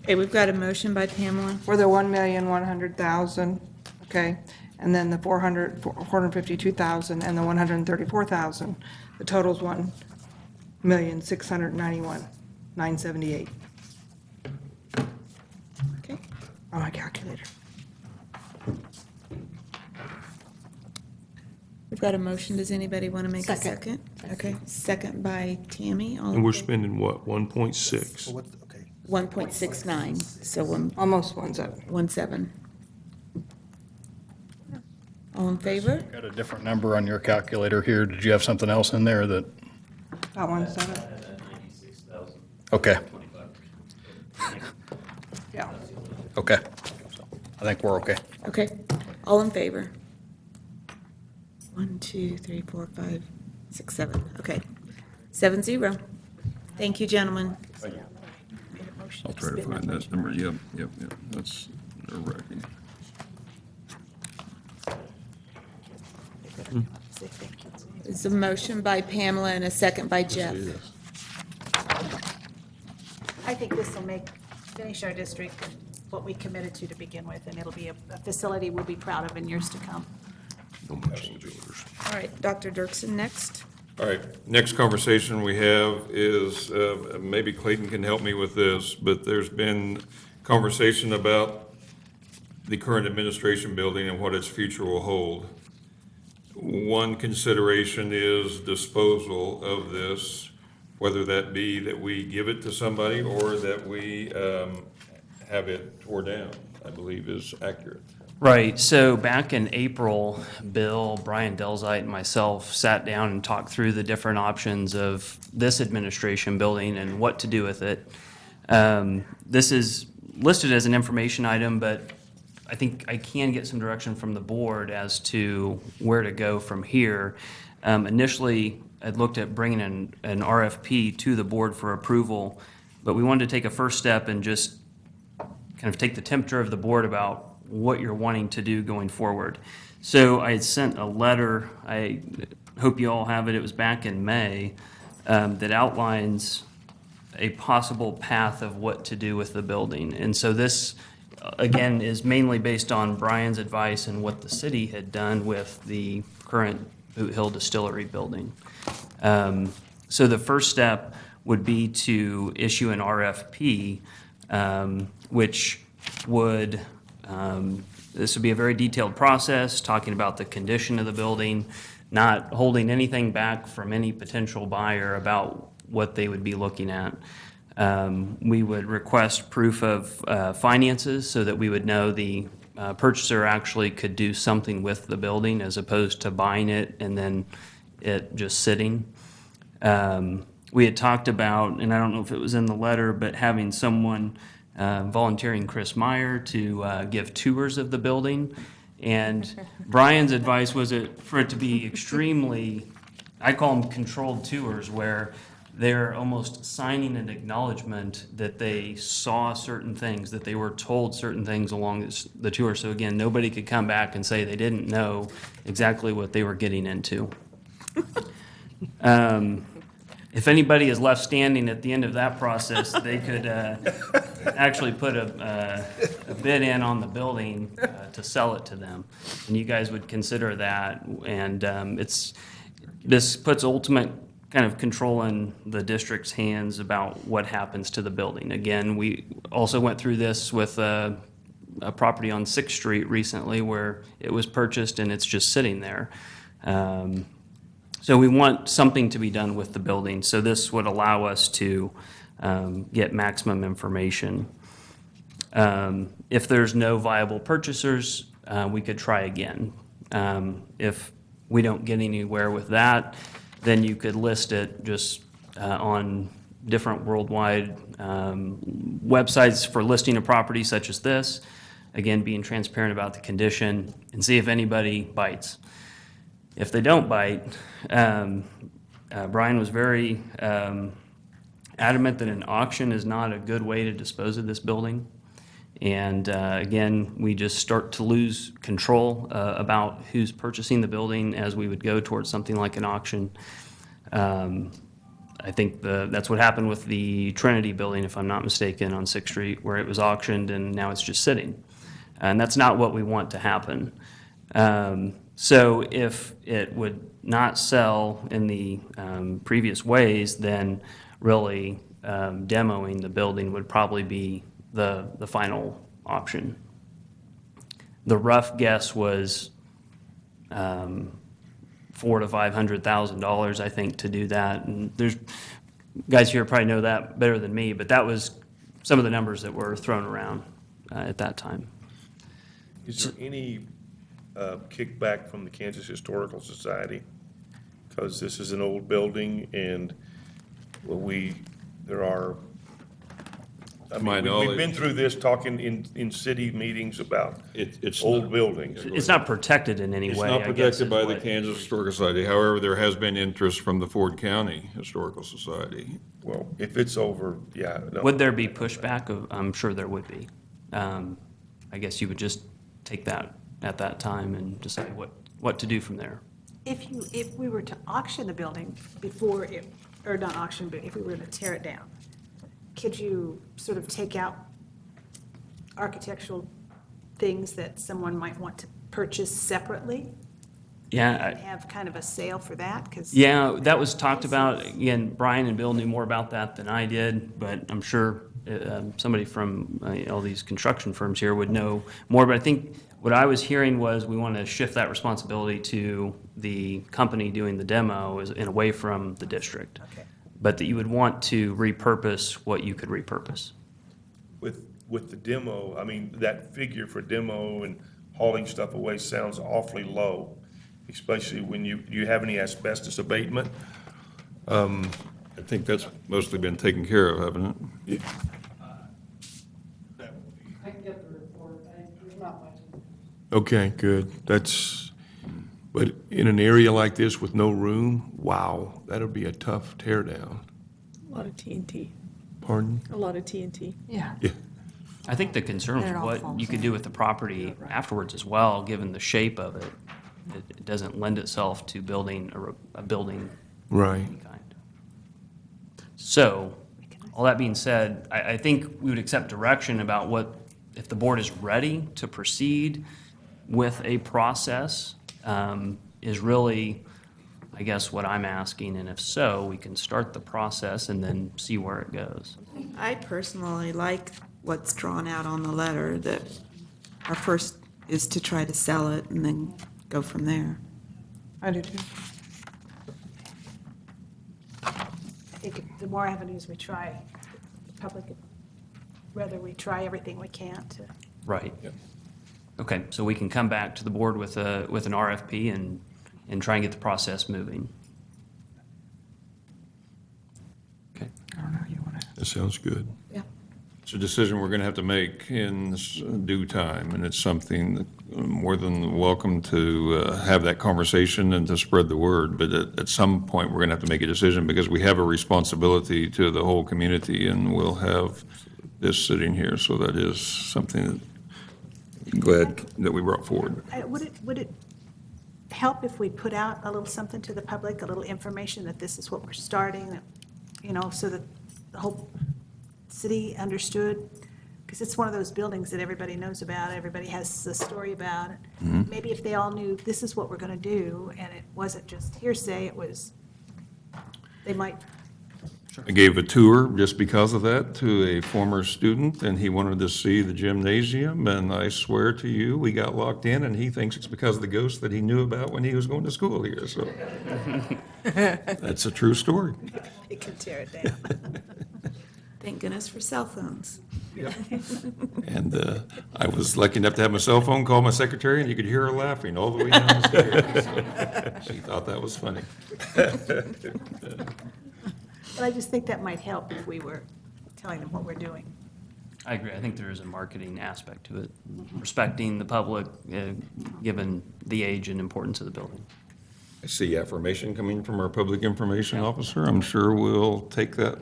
Okay, we've got a motion by Pamela. For the 1,100,000, okay, and then the 452,000 and the 134,000. The total's 1,691,978. Okay. On my calculator. We've got a motion. Does anybody want to make a second? Okay, second by Tammy. All And in we're favor? spending what, 1.6? 1.69, so Almost 1.7. 1.7. All in favor? got a different number on your calculator here. Did you have something else in there that, About 1.7. okay, Yeah. okay. So I think we're okay. Okay, all in favor? 1, 2, 3, 4, 5, 6, 7. Okay, 7-0. Thank you, gentlemen. I'll try to find that number. Yep, that's a record. It's a motion by Pamela and a second by Jeff. I think this will finish our district what we committed to begin with, and it'll be a facility we'll be proud of in years to come. No more change orders. All right, Dr. Dirksen next. All right, next conversation we have is, maybe Clayton can help me with this, but there's been conversation about the current administration building and what its future will hold. One consideration is disposal of this, whether that be that we give it to somebody or that we have it tore down, I believe is accurate. Right. So back in April, Bill, Brian Delzite, and myself sat down and talked through the different options of this administration building and what to do with it. This is listed as an information item, but I think I can get some direction from the board as to where to go from here. Initially, I'd looked at bringing an RFP to the board for approval, but we wanted to take a first step and just kind of take the temperature of the board about what you're wanting to do going forward. So I had sent a letter, I hope you all have it, it was back in May, that outlines a possible path of what to do with the building. And so this, again, is mainly based on Brian's advice and what the city had done with the current Boot Hill Distillery building. So the first step would be to issue an RFP, which would, this would be a very detailed process, talking about the condition of the building, not holding anything back from any potential buyer about what they would be looking at. We would request proof of finances so that we would know the purchaser actually could do something with the building as opposed to buying it and then it just sitting. We had talked about, and I don't know if it was in the letter, but having someone volunteering Chris Meyer to give tours of the building. And Brian's advice was for it to be extremely, I call them controlled tours, where they're almost signing an acknowledgement that they saw certain things, that they were told certain things along the tour. So again, nobody could come back and say they didn't know exactly what they were getting into. If anybody is left standing at the end of that process, they could actually put a bid in on the building to sell it to them. And you guys would consider that. And this puts ultimate kind of control in the district's hands about what happens to the building. Again, we also went through this with a property on 6th Street recently where it was purchased and it's just sitting there. So we want something to be done with the building. So this would allow us to get maximum information. If there's no viable purchasers, we could try again. If we don't get anywhere with that, then you could list it just on different worldwide websites for listing a property such as this. Again, being transparent about the condition and see if anybody bites. If they don't bite, Brian was very adamant that an auction is not a good way to dispose of this building. And again, we just start to lose control about who's purchasing the building as we would go towards something like an auction. I think that's what happened with the Trinity building, if I'm not mistaken, on 6th Street, where it was auctioned and now it's just sitting. And that's not what we want to happen. So if it would not sell in the previous ways, then really demoing the building would probably be the final option. The rough guess was $400,000 to $500,000, I think, to do that. And there's guys here probably know that better than me, but that was some of the numbers that were thrown around at that time. Is there any kickback from the Kansas Historical Society? Because this is an old building and there are, I mean, we've been through this talking in city meetings about old buildings. It's not protected in any way. It's not protected by the Kansas Historical Society. However, there has been interest from the Ford County Historical Society. Well, if it's over, yeah. No. Would there be pushback? I'm sure there would be. I guess you would just take that at that time and decide what to do from there. If we were to auction the building before it, or not auction, but if we were to tear it down, could you sort of take out architectural things that someone might want to purchase separately? Yeah, And have kind of a sale for that? Because yeah, that was talked about. Again, Brian and Bill knew more about that than I did, but I'm sure somebody from all these construction firms here would know more. But I think what I was hearing was we want to shift that responsibility to the company doing the demo and away from the district. Okay. But that you would want to repurpose what you could repurpose. With the demo, I mean, that figure for demo and hauling stuff away sounds awfully low, especially when you have any asbestos abatement. I think that's mostly been taken care of, haven't it? I can get the report. There's not much. Okay, good. But in an area like this with no room, wow, that'll be a tough tear down. A lot of TNT. Pardon? A lot of TNT. Yeah. Yeah. I think the concern And is it all what falls you could in. do with the property afterwards as well, given the shape of it. It doesn't lend itself to building a building Right. of any kind. So, all that being said, I think we would accept direction about what, if the board is ready to proceed with a process, is really, I guess, what I'm asking. And if so, we can start the process and then see where it goes. I personally like what's drawn out on the letter, that our first is to try to sell it and then go from there. I do too. I think the more avenues we try, the public, whether we try everything we can to. Right. Okay, so we can come back to the board with an RFP and try and get the process moving. Okay. That sounds good. Yeah. It's a decision we're going to have to make in due time, and it's something that more than welcome to have that conversation and to spread the word. But at some point, we're going to have to make a decision because we have a responsibility to the whole community, and we'll have this sitting here. So that is something that I'm glad that we brought forward. Would it help if we put out a little something to the public, a little information that this is what we're starting, so that the whole city understood? Because it's one of those buildings that everybody knows about, everybody has a story about it. Mhm. Maybe if they all knew this is what we're going to do, and it wasn't just hearsay, it was, they might. I gave a tour just because of that to a former student, and he wanted to see the gymnasium, and I swear to you, we got locked in, and he thinks it's because of the ghost that he knew about when he was going to school here, so. That's a true story. They can tear it down. Thank goodness for cell phones. And I was lucky enough to have my cell phone call my secretary, and you could hear her laughing all the way down the stairs. She thought that was funny. But I just think that might help if we were telling them what we're doing. I agree. I think there is a marketing aspect to it, respecting the public, given the age and importance of the building. I see affirmation coming from our public information officer. I'm sure we'll take that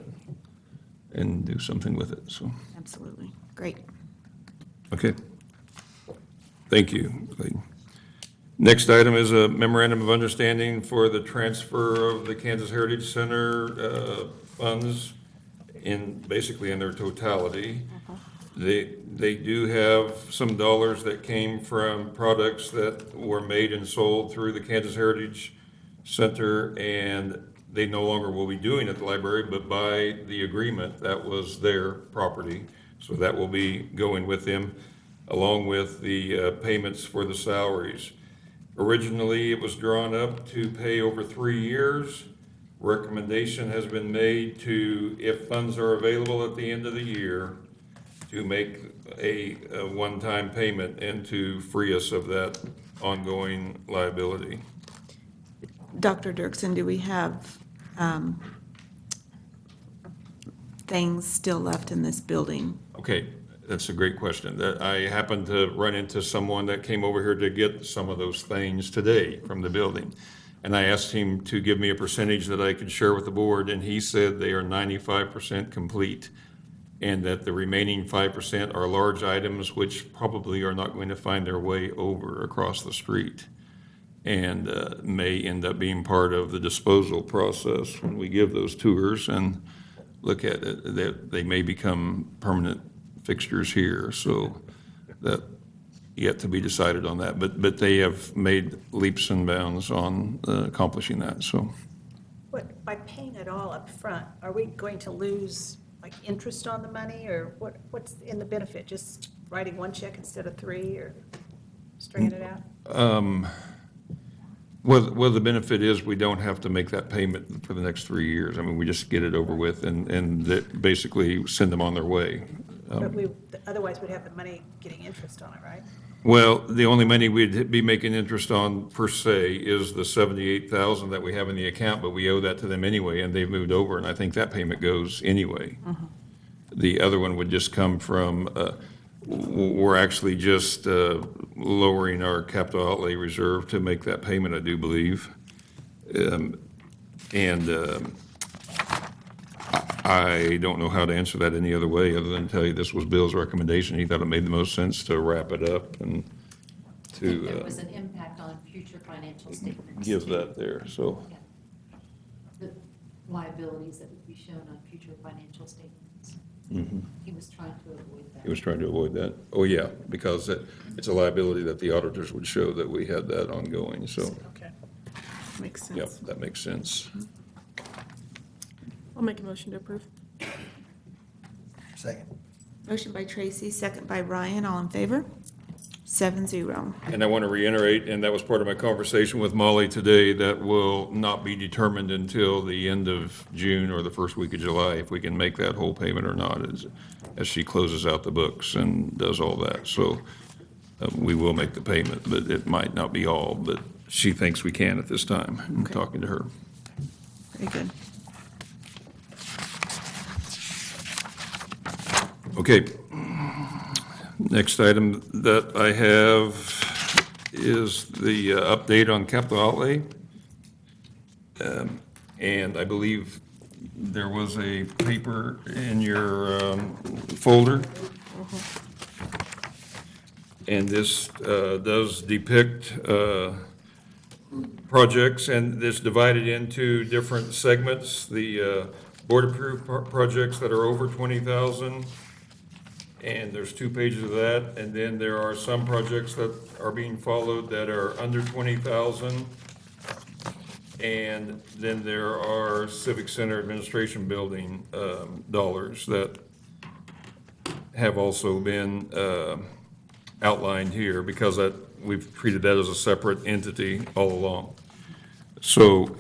and do something with it, so. Absolutely. Great. Okay. Thank you, Clayton. Next item is a memorandum of understanding for the transfer of the Kansas Heritage Center funds basically in their totality. They do have some dollars that came from products that were made and sold through the Kansas Heritage Center, and they no longer will be doing at the library, but by the agreement, that was their property. So that will be going with them, along with the payments for the salaries. Originally, it was drawn up to pay over 3 years. Recommendation has been made to, if funds are available at the end of the year, to make a one-time payment and to free us of that ongoing liability. Dr. Dirksen, do we have things still left in this building? Okay, that's a great question. I happened to run into someone that came over here to get some of those things today from the building. And I asked him to give me a percentage that I could share with the board, and he said they are 95% complete, and that the remaining 5% are large items which probably are not going to find their way over across the street, and may end up being part of the disposal process when we give those tours and look at it. They may become permanent fixtures here. So that yet to be decided on that. But they have made leaps and bounds on accomplishing that, so. What, by paying it all up front, are we going to lose like interest on the money, or what's in the benefit? Just writing one check instead of three, or stringing it out? Well, the benefit is we don't have to make that payment for the next 3 years. I mean, we just get it over with and that basically send them on their way. But we, otherwise we'd have the money getting interest on it, right? Well, the only money we'd be making interest on per se is the 78,000 that we have in the account, but we owe that to them anyway, and they've moved over, and I think that payment goes anyway. The other one would just come from, we're actually just lowering our capital outlay reserve to make that payment, I do believe. I don't know how to answer that any other way other than tell you this was Bill's recommendation. He thought it made the most sense to wrap it up and to There was an impact on future financial statements. give that there, so. Yeah. The liabilities that would be shown on future financial statements. He was trying to avoid that. He was trying to avoid that. Oh, yeah, because it's a liability that the auditors would show that we had that ongoing, so. Okay. Makes sense. Yep, that makes sense. I'll make a motion to approve. Second. Motion by Tracy, second by Ryan, all in favor? 7-0. And I want to reiterate, and that was part of my conversation with Molly today, that will not be determined until the end of June or the first week of July, if we can make that whole payment or not, as she closes out the books and does all that. So we will make the payment, but it might not be all, but she thinks we can at this time. I'm talking to her. Very good. Okay. Next item that I have is the update on capital outlay. And I believe there was a paper in your folder. And this does depict projects, and it's divided into different segments. The board-approved projects that are over 20,000. And there's 2 pages of that, and then there are some projects that are being followed that are under 20,000. And then there are Civic Center Administration Building dollars that have also been outlined here, because we've treated that as a separate entity all along. So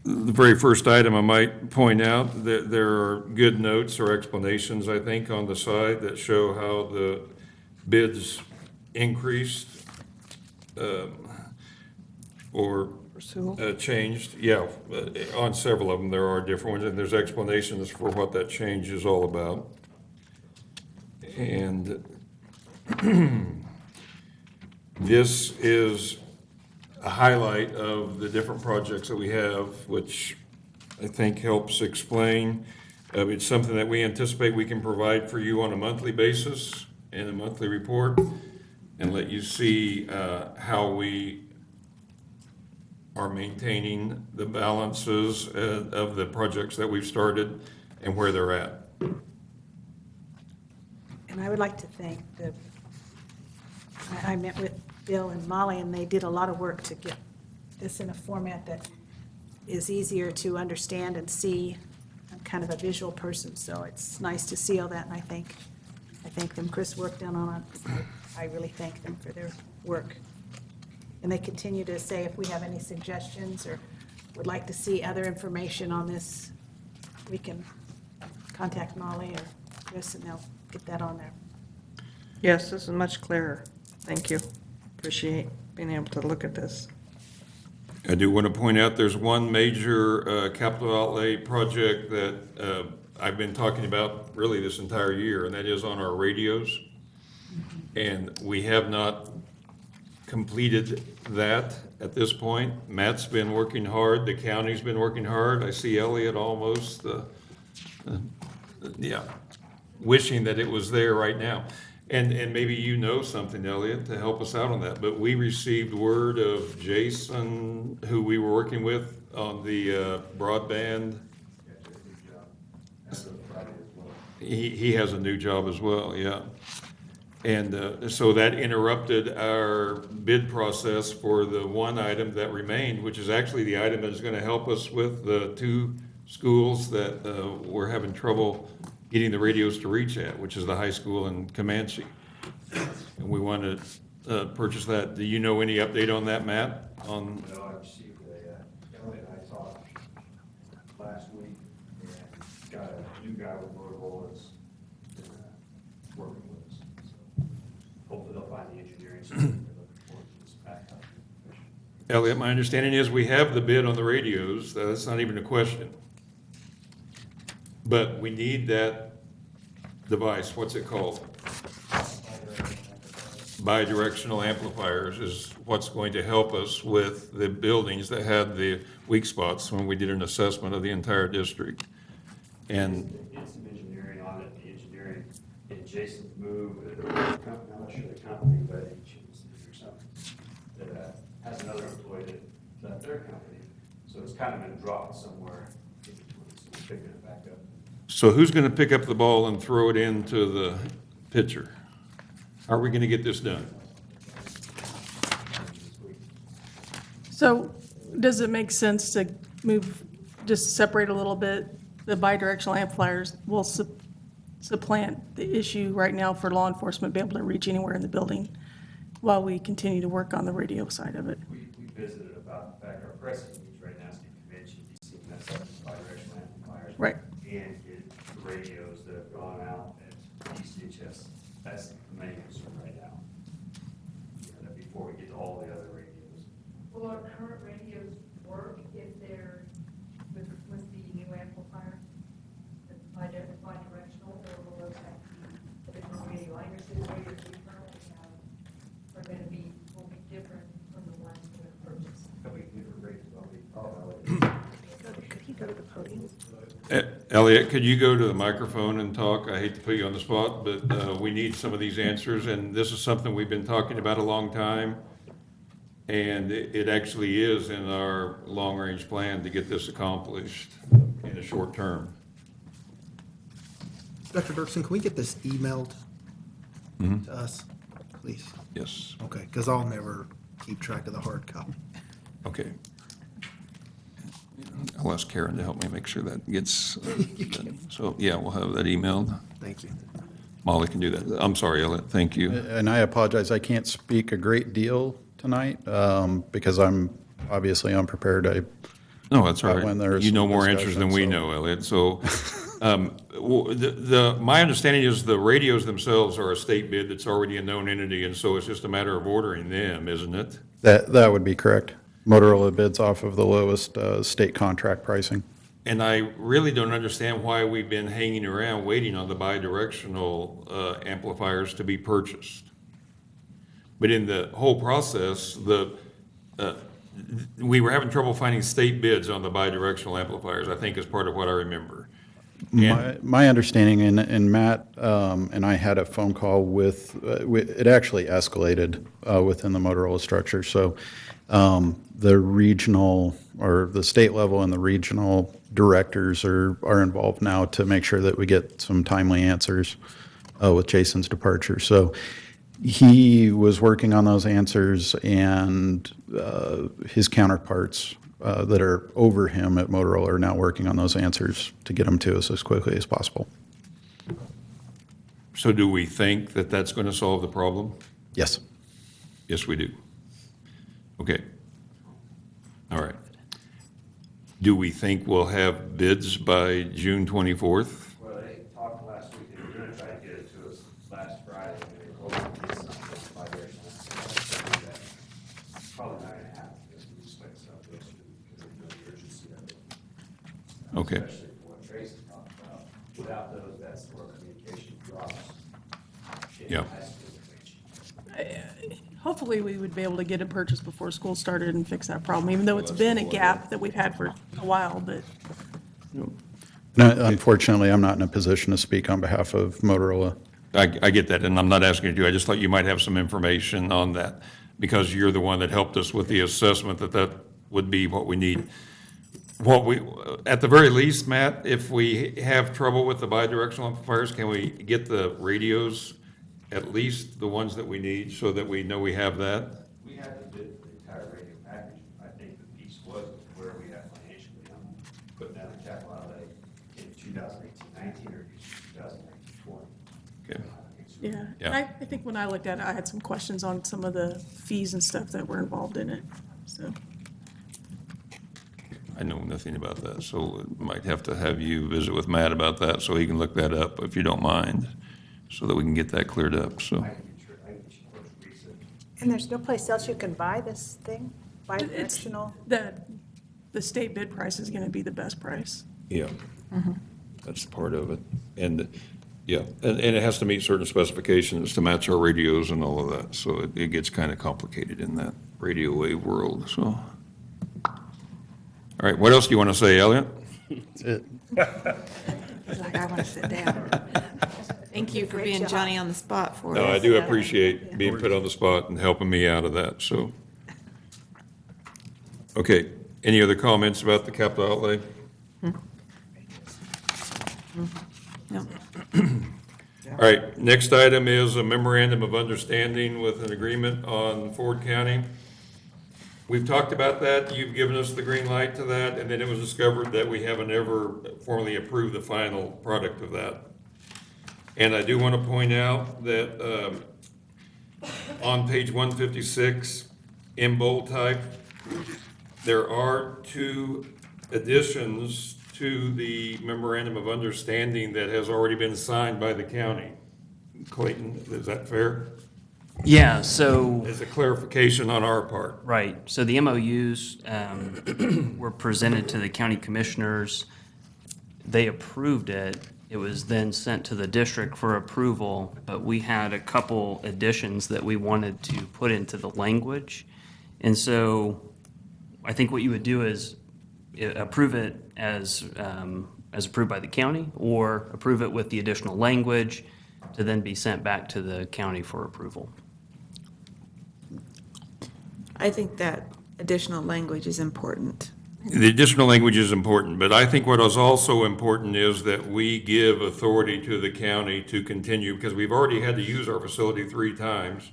the very first item I might point out that there are good notes or explanations, I think, on the side that show how the bids increased or changed. Yeah, on several of them there are different ones, and there's explanations for what that change is all about. And this is a highlight of the different projects that we have, which I think helps explain. It's something that we anticipate we can provide for you on a monthly basis in a monthly report, and let you see how we are maintaining the balances of the projects that we've started and where they're at. And I would like to thank I met with Bill and Molly, and they did a lot of work to get this in a format that is easier to understand and see. I'm kind of a visual person, so it's nice to see all that, and I thank them. Chris worked down on it. I really thank them for their work. And they continue to say if we have any suggestions or would like to see other information on this, we can contact Molly or Chris, and they'll get that on there. Yes, this is much clearer. Thank you. Appreciate being able to look at this. I do want to point out there's one major capital outlay project that I've been talking about really this entire year, and that is on our radios. And we have not completed that at this point. Matt's been working hard. The county's been working hard. I see Elliot almost, wishing that it was there right now. And maybe you know something, Elliot, to help us out on that. But we received word of Jason, who we were working with on the broadband. He has a new job as well, yeah. And so that interrupted our bid process for the one item that remained, which is actually the item that is going to help us with the two schools that we're having trouble getting the radios to reach at, which is the high school and Comanche. And we want to purchase that. Do you know any update on that, Matt? On No, I received Elliot and I talked last week and got a new guy with Motorola that's working with us. So hopefully they'll find the engineering system they're looking for to this backup. Elliot, my understanding is we have the bid on the radios. That's not even a question. But we need that device. What's it called? Bidirectional amplifiers is what's going to help us with the buildings that had the weak spots when we did an assessment of the entire district. And Did some engineering on it. The engineering in Jason's move, I'm not sure the company, but it's or something that has another employee that left their company. So it's kind of been dropped somewhere in between, so we're picking it back up. so who's going to pick up the ball and throw it into the pitcher? How are we going to get this done? So does it make sense to move, just separate a little bit? The bidirectional amplifiers will supplant the issue right now for law enforcement, be able to reach anywhere in the building while we continue to work on the radio side of it. We visited about, in fact, our press needs right now is the convention, DC, and that's up to bidirectional amplifiers. Right. And get the radios that have gone out at DCHS. That's the main concern right now. You know, that before we get to all the other radios. Will our current radios work if they're with the new amplifier, the bidirectional, or will those have to be a different radio? I understand the radios we currently have are going to be, will be different from the ones that are purchased. There'll be different radios, Could he go to the podium? Elliot, could you go to the microphone and talk? I hate to put you on the spot, but we need some of these answers, and this is something we've been talking about a long time. And it actually is in our long-range plan to get this accomplished in the short term. Dr. Dirksen, can we get this emailed Mhm. to us, please? Yes. Okay, because I'll never keep track of the hard copy. Okay. I'll ask Karen to help me make sure that gets done. So, yeah, we'll have that emailed. Thank you. Molly can do that. I'm sorry, Elliot. Thank you. And I apologize, I can't speak a great deal tonight because I'm obviously unprepared. No, that's all when right. there's You know some more answers than we discussion, know, Elliot. So, my understanding is the radios themselves are a state bid that's already a known entity, and so it's just a matter of ordering them, isn't it? That would be correct. Motorola bids off of the lowest state contract pricing. And I really don't understand why we've been hanging around waiting on the bidirectional amplifiers to be purchased. But in the whole process, we were having trouble finding state bids on the bidirectional amplifiers, I think is part of what I remember. My understanding, and Matt and I had a phone call with, it actually escalated within the Motorola structure. So the regional or the state level and the regional directors are involved now to make sure that we get some timely answers with Jason's departure. So he was working on those answers, and his counterparts that are over him at Motorola are now working on those answers to get them to us as quickly as possible. So do we think that that's going to solve the problem? Yes. Yes, we do. Okay. All right. Do we think we'll have bids by June 24th? Well, they talked last week, they were going to try to get it to us last Friday, and they were hoping to get something by bidirectional. Probably not going to happen, because we expect something else because of the urgency of it. Okay. Especially for what Tracy talked about. Without those, that's where communication drops. Yeah. Hopefully, we would be able to get it purchased before school started and fix that problem, even though it's been a gap that we've had for a while, but. No, unfortunately, I'm not in a position to speak on behalf of Motorola. I get that, and I'm not asking you to. I just thought you might have some information on that, because you're the one that helped us with the assessment that would be what we need. At the very least, Matt, if we have trouble with the bidirectional amplifiers, can we get the radios at least the ones that we need so that we know we have that? We had to bid for the entire radio package. I think the piece was where we had financially on putting down a capital outlay in 2018-19 or 2019-20. Okay. Yeah, Yeah. I think when I looked at it, I had some questions on some of the fees and stuff that were involved in it, so. I know nothing about that, so I might have to have you visit with Matt about that so he can look that up, if you don't mind, so that we can get that cleared up, so. And there's no place else you can buy this thing? It's, Bi-directional? the state bid price is gonna be the best price. Yeah. That's part of it. And, yeah, and it has to meet certain specifications to match our radios and all of that, so it gets kind of complicated in that radio wave world, so. All right, what else do you want to say, Elliot? That's it. He's like, I want to sit down. Thank you for Great being job. Johnny on the spot for us. No, I do appreciate being put on the spot and helping me out of that, so. Okay, any other comments about the capital outlay? No. All right, next item is a memorandum of understanding with an agreement on Ford County. We've talked about that, you've given us the green light to that, and then it was discovered that we haven't ever formally approved the final product of that. And I do want to point out that on page 156, in bold type, there are 2 additions to the memorandum of understanding that has already been signed by the county. Clayton, is that fair? Yeah, so. As a clarification on our part. Right, so the MOUs were presented to the county commissioners. They approved it. It was then sent to the district for approval, but we had a couple additions that we wanted to put into the language. And so I think what you would do is approve it as approved by the county, or approve it with the additional language to then be sent back to the county for approval. I think that additional language is important. The additional language is important, but I think what is also important is that we give authority to the county to continue, because we've already had to use our facility 3 times.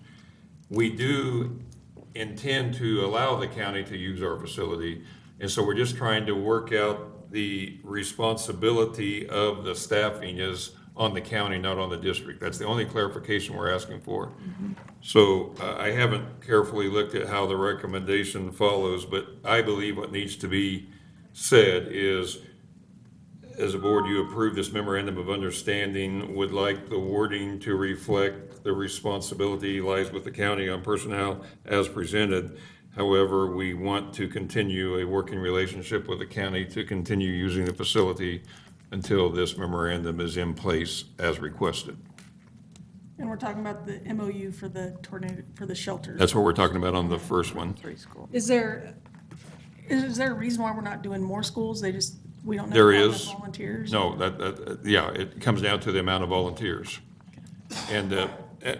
We do intend to allow the county to use our facility, and so we're just trying to work out the responsibility of the staffing is on the county, not on the district. That's the only clarification we're asking for. So I haven't carefully looked at how the recommendation follows, but I believe what needs to be said is, as a board, you approve this memorandum of understanding, would like the wording to reflect the responsibility lies with the county on personnel as presented. However, we want to continue a working relationship with the county to continue using the facility until this memorandum is in place as requested. And we're talking about the MOU for the tornado, for the shelters. That's what we're talking about on the first one. Is there a reason why we're not doing more schools? We don't There have is. enough volunteers? No, yeah, it comes down to the amount of volunteers. And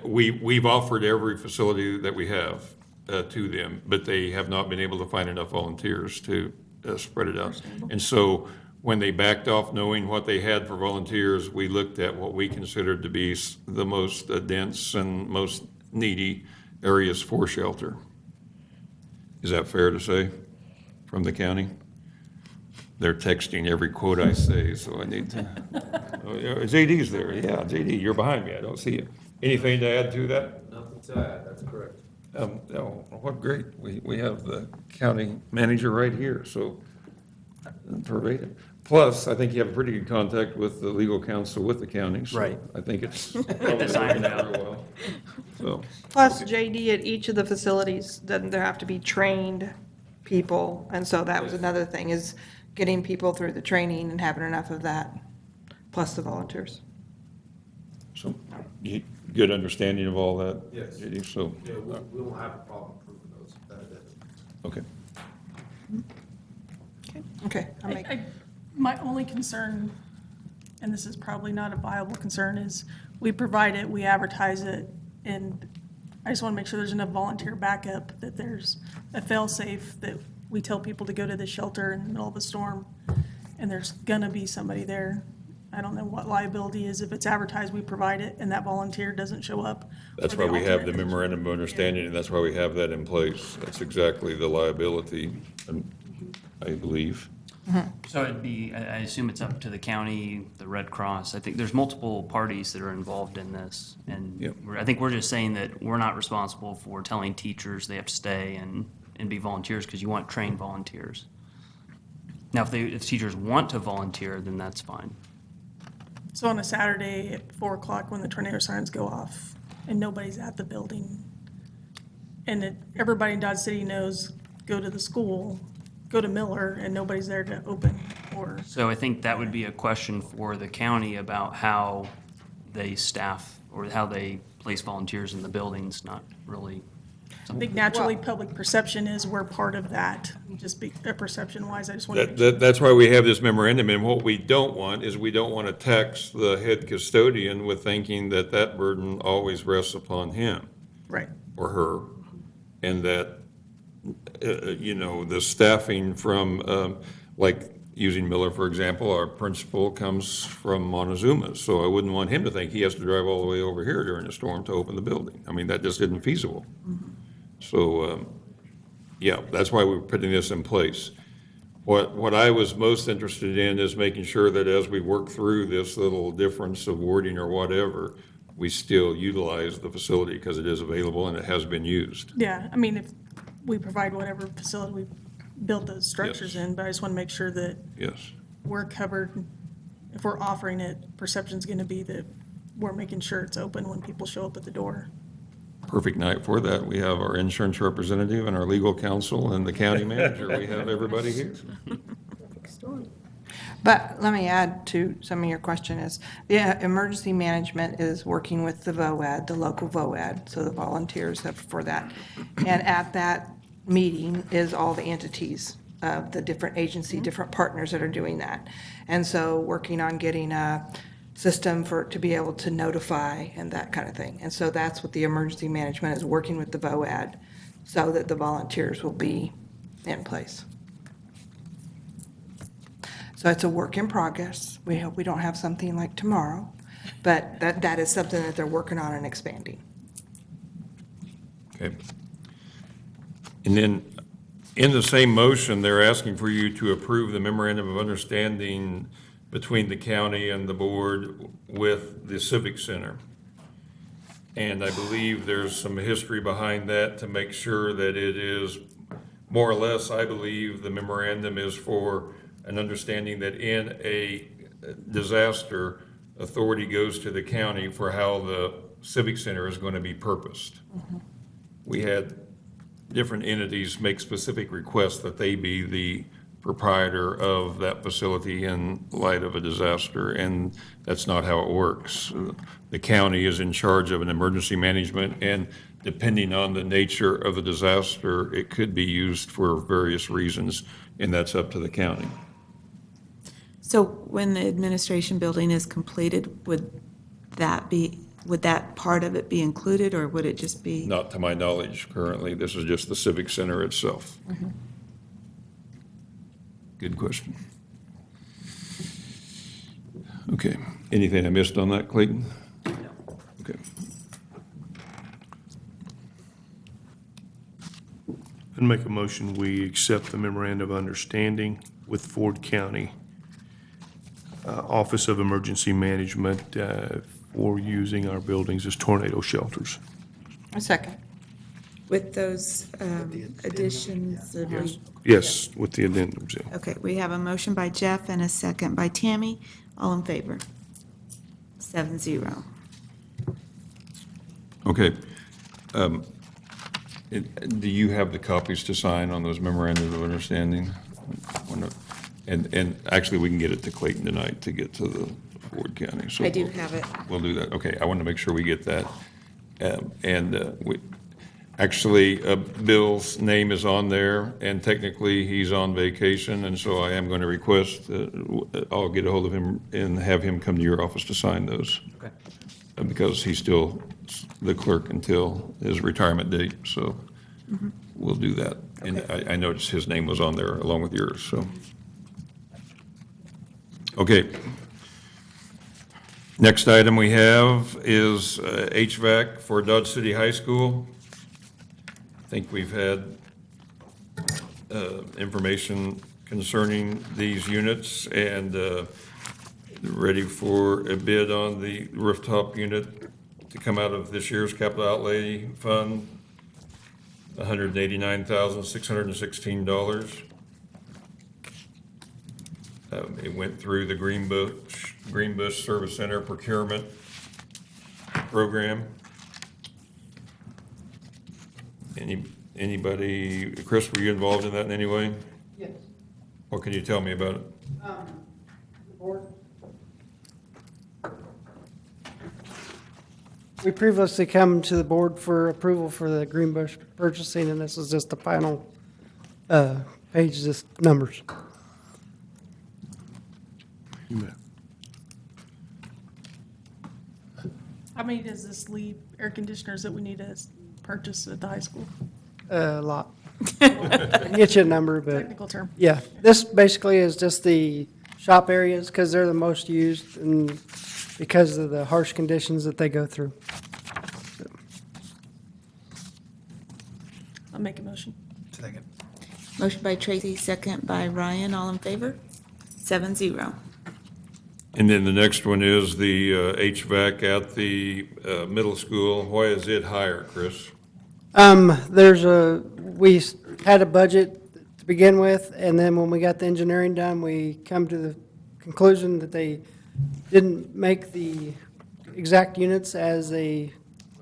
we've offered every facility that we have to them, but they have not been able to find enough volunteers to spread it out. And so when they backed off knowing what they had for volunteers, we looked at what we considered to be the most dense and most needy areas for shelter. Is that fair to say from the county? They're texting every quote I say, so I need to. Oh, yeah, JD's there. Yeah, JD, you're behind me. I don't see you. Anything to add to that? Nothing to add, that's correct. Oh, what great. We have the county manager right here, so verbatim. Plus, I think you have a pretty good contact with the legal counsel with the county, so Right. I think it's probably working out very well. So, Plus, JD, at each of the facilities, doesn't there have to be trained people? And so that was another thing, is getting people through the training and having enough of that, plus the volunteers. so good understanding of all that, Yes. JD, so, Yeah, we won't have a problem proving those. okay. Okay, I'll make. My only concern, and this is probably not a viable concern, is we provide it, we advertise it, and I just want to make sure there's enough volunteer backup, that there's a fail-safe, that we tell people to go to the shelter in the middle of a storm, and there's gonna be somebody there I don't know what liability is if it's advertised, we provide it, and that volunteer doesn't show up. That's or why we have the alternate- memorandum of understanding, and that's why we have that in place. That's exactly the liability, I believe. So it'd be, I assume it's up to the county, the Red Cross. I think there's multiple parties that are involved in this. And Yep. I think we're just saying that we're not responsible for telling teachers they have to stay and be volunteers because you want trained volunteers. Now, if teachers want to volunteer, then that's fine. So on a Saturday at 4 o'clock when the tornado sirens go off and nobody's at the building, and everybody in Dodge City knows, go to the school, go to Miller, and nobody's there to open, or, So I think that would be a question for the county about how they staff or how they place volunteers in the buildings, not really. I think naturally, public perception is we're part of that, just perception-wise, I just want to make sure. That's why we have this memorandum, and what we don't want is we don't want to tax the head custodian with thinking that that burden always rests upon him. Right. Or her, and that, the staffing from, like, using Miller, for example, our principal comes from Montezuma, so I wouldn't want him to think he has to drive all the way over here during a storm to open the building. I mean, that just isn't feasible. So, yeah, that's why we're putting this in place. What I was most interested in is making sure that as we work through this little difference of wording or whatever, we still utilize the facility because it is available and it has been used. Yeah, I mean, if we provide whatever facility we build those structures in, but I just want to make sure that Yes. we're covered. If we're offering it, perception's going to be that we're making sure it's open when people show up at the door. Perfect night for that. We have our insurance representative and our legal counsel and the county manager. We have everybody here. But let me add to some of your question is, yeah, emergency management is working with the VOAD, the local VOAD, so the volunteers have for that. And at that meeting is all the entities of the different agency, different partners that are doing that. And so working on getting a system to be able to notify and that kind of thing. And so that's what the emergency management is working with the VOAD so that the volunteers will be in place. So it's a work in progress. We hope we don't have something like tomorrow, but that is something that they're working on and expanding. Okay. And then in the same motion, they're asking for you to approve the memorandum of understanding between the county and the board with the Civic Center. And I believe there's some history behind that to make sure that it is more or less, I believe the memorandum is for an understanding that in a disaster, authority goes to the county for how the Civic Center is going to be purposed. We had different entities make specific requests that they be the proprietor of that facility in light of a disaster, and that's not how it works. The county is in charge of an emergency management, and depending on the nature of the disaster, it could be used for various reasons, and that's up to the county. So when the administration building is completed, would that part of it be included, or would it just be? Not to my knowledge currently. This is just the Civic Center itself. Good question. Okay. Anything I missed on that, Clayton? No. Okay. I'd make a motion, we accept the memorandum of understanding with Ford County Office of Emergency Management for using our buildings as tornado shelters. A second. With those additions? Yes, with the addendums, yeah. Okay, we have a motion by Jeff and a second by Tammy. All in favor? 7-0. Okay. Do you have the copies to sign on those memorandums of understanding? And actually, we can get it to Clayton tonight to get to the Ford County. So I do have it. We'll do that. Okay, I want to make sure we get that. Actually, Bill's name is on there, and technically, he's on vacation, and so I am going to request, I'll get a hold of him and have him come to your office to sign those. Okay. Because he's still the clerk until his retirement date, so we'll do that. And I noticed his name was on there along with yours, so. Okay. Next item we have is HVAC for Dodge City High School. I think we've had information concerning these units and ready for a bid on the rooftop unit to come out of this year's capital outlay fund, $189,616. It went through the Greenbush Service Center procurement program. Anybody, Chris, were you involved in that in any way? Yes. What can you tell me about it? The board. We previously come to the board for approval for the Greenbush purchasing, and this is just the final page, just numbers. How many does this leave air conditioners that we need to purchase at the high school? A lot. Get you a number, but. Technical term. Yeah, this basically is just the shop areas because they're the most used and because of the harsh conditions that they go through. I'll make a motion. Second. Motion by Tracy, second by Ryan. All in favor? 7-0. And then the next one is the HVAC at the middle school. Why is it higher, Chris? We had a budget to begin with, and then when we got the engineering done, we come to the conclusion that they didn't make the exact units as they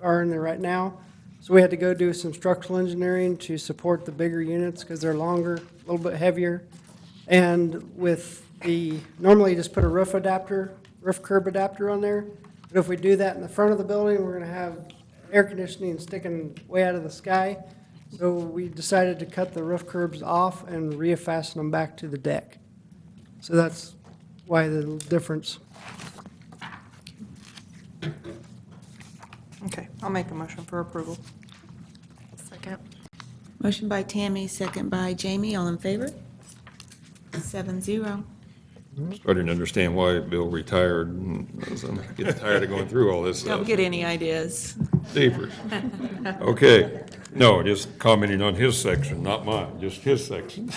are in there right now. So we had to go do some structural engineering to support the bigger units because they're longer, a little bit heavier. And with normally you just put a roof curb adapter on there. But if we do that in the front of the building, we're going to have air conditioning sticking way out of the sky. So we decided to cut the roof curbs off and refasten them back to the deck. So that's why the difference. Okay, I'll make a motion for approval. Second. Motion by Tammy, second by Jamie. All in favor? 7-0. Starting to understand why Bill retired. I'm getting tired of going through all this stuff. Don't get any ideas. Jeepers. Okay, no, just commenting on his section, not mine, just his section.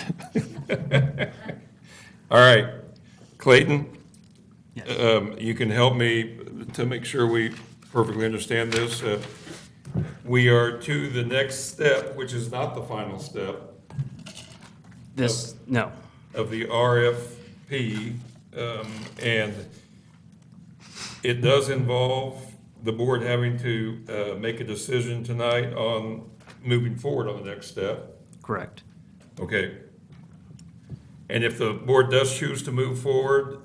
All right, Clayton, you can help me to make sure we perfectly understand this. We are to the next step, which is not the final step. No. Of the RFP, and it does involve the board having to make a decision tonight on moving forward on the next step. Correct. Okay. And if the board does choose to move forward,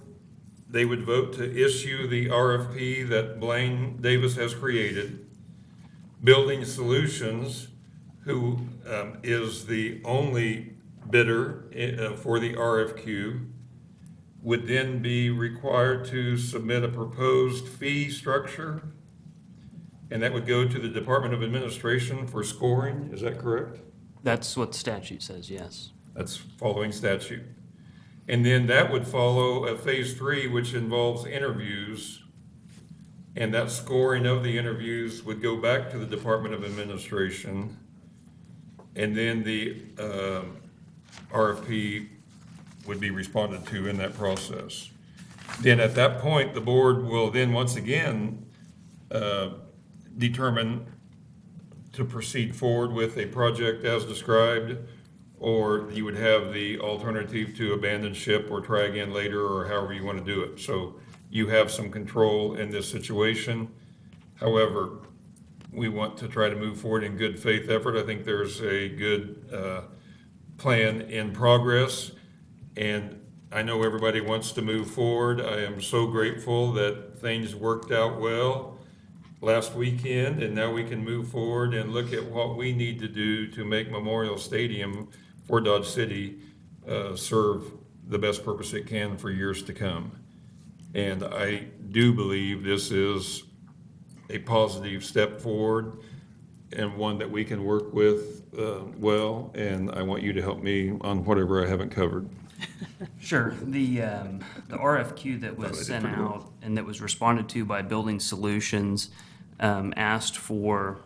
they would vote to issue the RFP that Blaine Davis has created. Building Solutions, who is the only bidder for the RFQ, would then be required to submit a proposed fee structure, and that would go to the Department of Administration for scoring. Is that correct? That's what the statute says, yes. That's following statute. And then that would follow a phase 3, which involves interviews, and that scoring of the interviews would go back to the Department of Administration, and then the RFP would be responded to in that process. Then at that point, the board will then once again determine to proceed forward with a project as described, or you would have the alternative to abandon ship or try again later, or however you want to do it. So you have some control in this situation. However, we want to try to move forward in good faith effort. I think there's a good plan in progress, and I know everybody wants to move forward. I am so grateful that things worked out well last weekend, and now we can move forward and look at what we need to do to make Memorial Stadium for Dodge City serve the best purpose it can for years to come. And I do believe this is a positive step forward and one that we can work with well, and I want you to help me on whatever I haven't covered. Sure. The RFQ that was sent out and that was responded to by Building Solutions asked for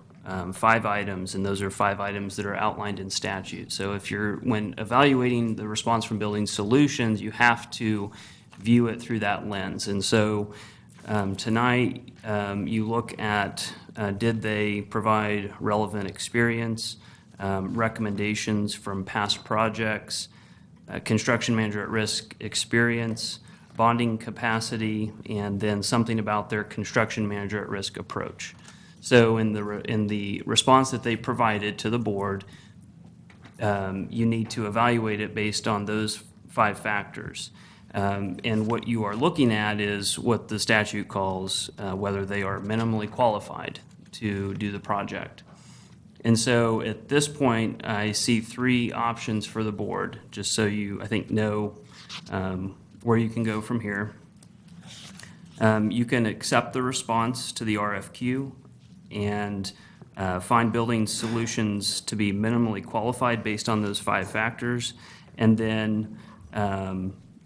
5 items, and those are 5 items that are outlined in statute. So when evaluating the response from Building Solutions, you have to view it through that lens. And so tonight, you look at, did they provide relevant experience, recommendations from past projects, construction manager at risk experience, bonding capacity, and then something about their construction manager at risk approach. So in the response that they provided to the board, you need to evaluate it based on those 5 factors. And what you are looking at is what the statute calls whether they are minimally qualified to do the project. And so at this point, I see 3 options for the board, just so you, I think, know where you can go from here. You can accept the response to the RFQ and find Building Solutions to be minimally qualified based on those 5 factors, and then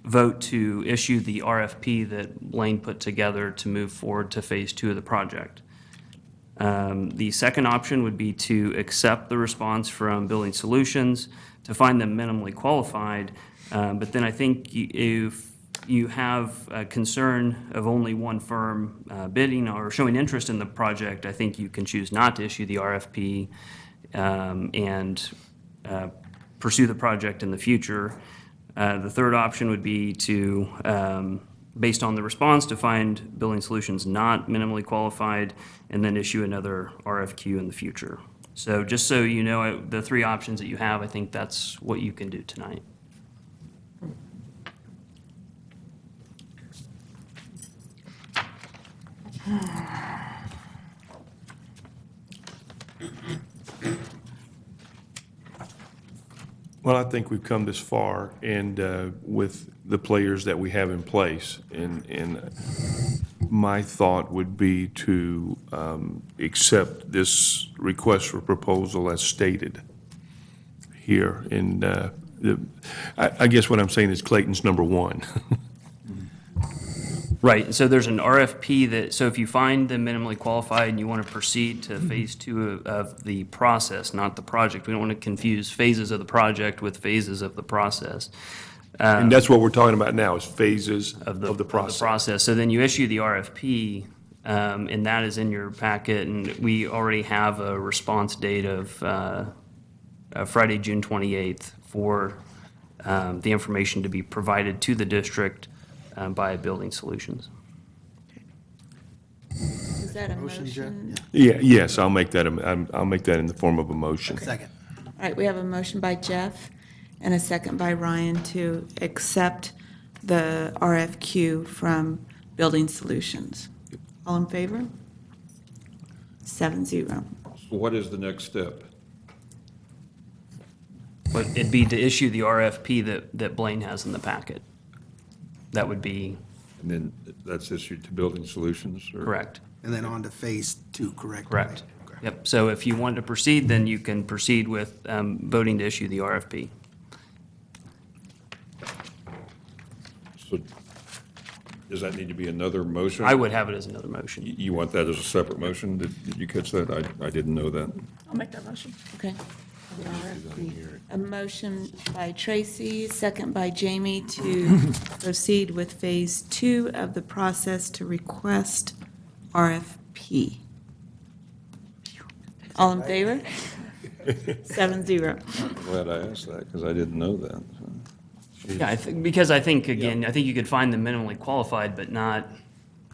vote to issue the RFP that Blaine put together to move forward to phase 2 of the project. The second option would be to accept the response from Building Solutions, to find them minimally qualified, but then I think if you have a concern of only one firm bidding or showing interest in the project, I think you can choose not to issue the RFP and pursue the project in the future. The third option would be to, based on the response, to find Building Solutions not minimally qualified and then issue another RFQ in the future. So just so you know, the 3 options that you have, I think that's what you can do tonight. Well, I think we've come this far, and with the players that we have in place, and my thought would be to accept this request for proposal as stated here. And I guess what I'm saying is Clayton's number 1. Right, so there's an RFP so if you find them minimally qualified and you want to proceed to phase 2 of the process, not the project, we don't want to confuse phases of the project with phases of the process. And that's what we're talking about now, is phases of the process. So then you issue the RFP, and that is in your packet, and we already have a response date of Friday, June 28th for the information to be provided to the district by Building Solutions. Is that a Motion, Jeff? motion? Yes, I'll make that in the form of a motion. Second. All right, we have a motion by Jeff and a second by Ryan to accept the RFQ from Building Solutions. All in favor? 7-0. So what is the next step? But it'd be to issue the RFP that Blaine has in the packet. That would be And then that's issued to Building Solutions? Or? correct. And then on to phase 2, correct? Correct. Okay. Yep, so if you want to proceed, then you can proceed with voting to issue the RFP. So does that need to be another motion? I would have it as another motion. You want that as a separate motion? Did you catch that? I didn't know that. I'll make that motion. Okay. A motion by Tracy, second by Jamie to proceed with phase 2 of the process to request RFP. All in favor? 7-0. I'm glad I asked that because I didn't know that. Yeah, because I think, again, I think you could find them minimally qualified but not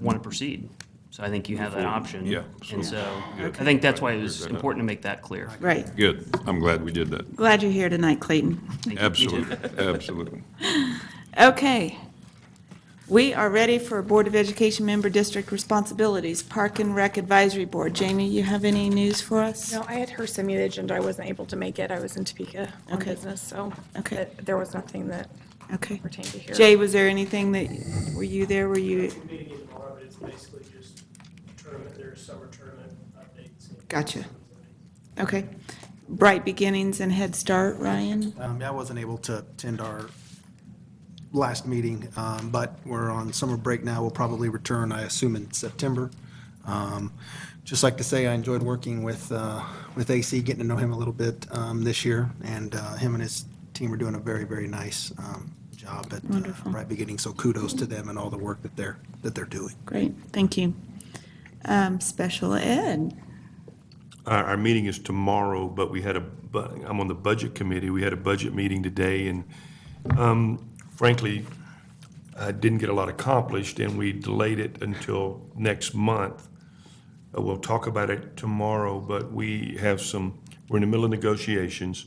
want to proceed. So I think you have that option. Yeah. And so Good. I think that's why it was important to make that clear. Right. Good. I'm glad we did that. Glad you're here tonight, Clayton. Absolutely. Absolutely. Okay. We are ready for Board of Education member district responsibilities, Park and Rec Advisory Board. Jamie, you have any news for us? No, I had her send me the agenda. I wasn't able to make it. I was in Topeka on Okay. business, so Okay. there was nothing that Okay. pertained to here. Jay, was there anything that, were you there? Were you? Meeting tomorrow, but it's basically just tournament, there's summer tournament updates. Gotcha. Okay. Bright Beginnings and Head Start, Ryan? I wasn't able to attend our last meeting, but we're on summer break now. We'll probably return, I assume, in September. Just like to say I enjoyed working with AC, getting to know him a little bit this year, and him and his team are doing a very, very nice job at right beginning. So kudos to them and all the work that they're doing. Great, thank you. Special ed. Our meeting is tomorrow, but I'm on the budget committee. We had a budget meeting today, and frankly, I didn't get a lot accomplished, and we delayed it until next month. We'll talk about it tomorrow, but we're in the middle of negotiations,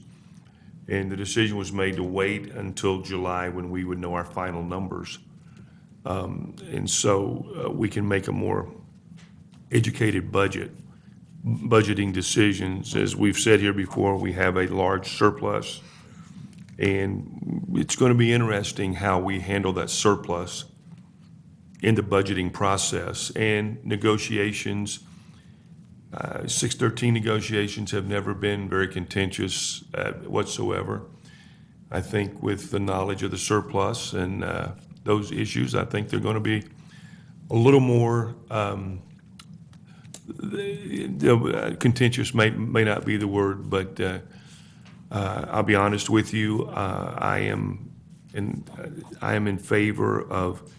and the decision was made to wait until July when we would know our final numbers. And so we can make a more educated budgeting decisions. As we've said here before, we have a large surplus, and it's going to be interesting how we handle that surplus in the budgeting process and negotiations. 613 negotiations have never been very contentious whatsoever. I think with the knowledge of the surplus and those issues, I think they're going to be a little more contentious. May not be the word, but I'll be honest with you. I am in favor of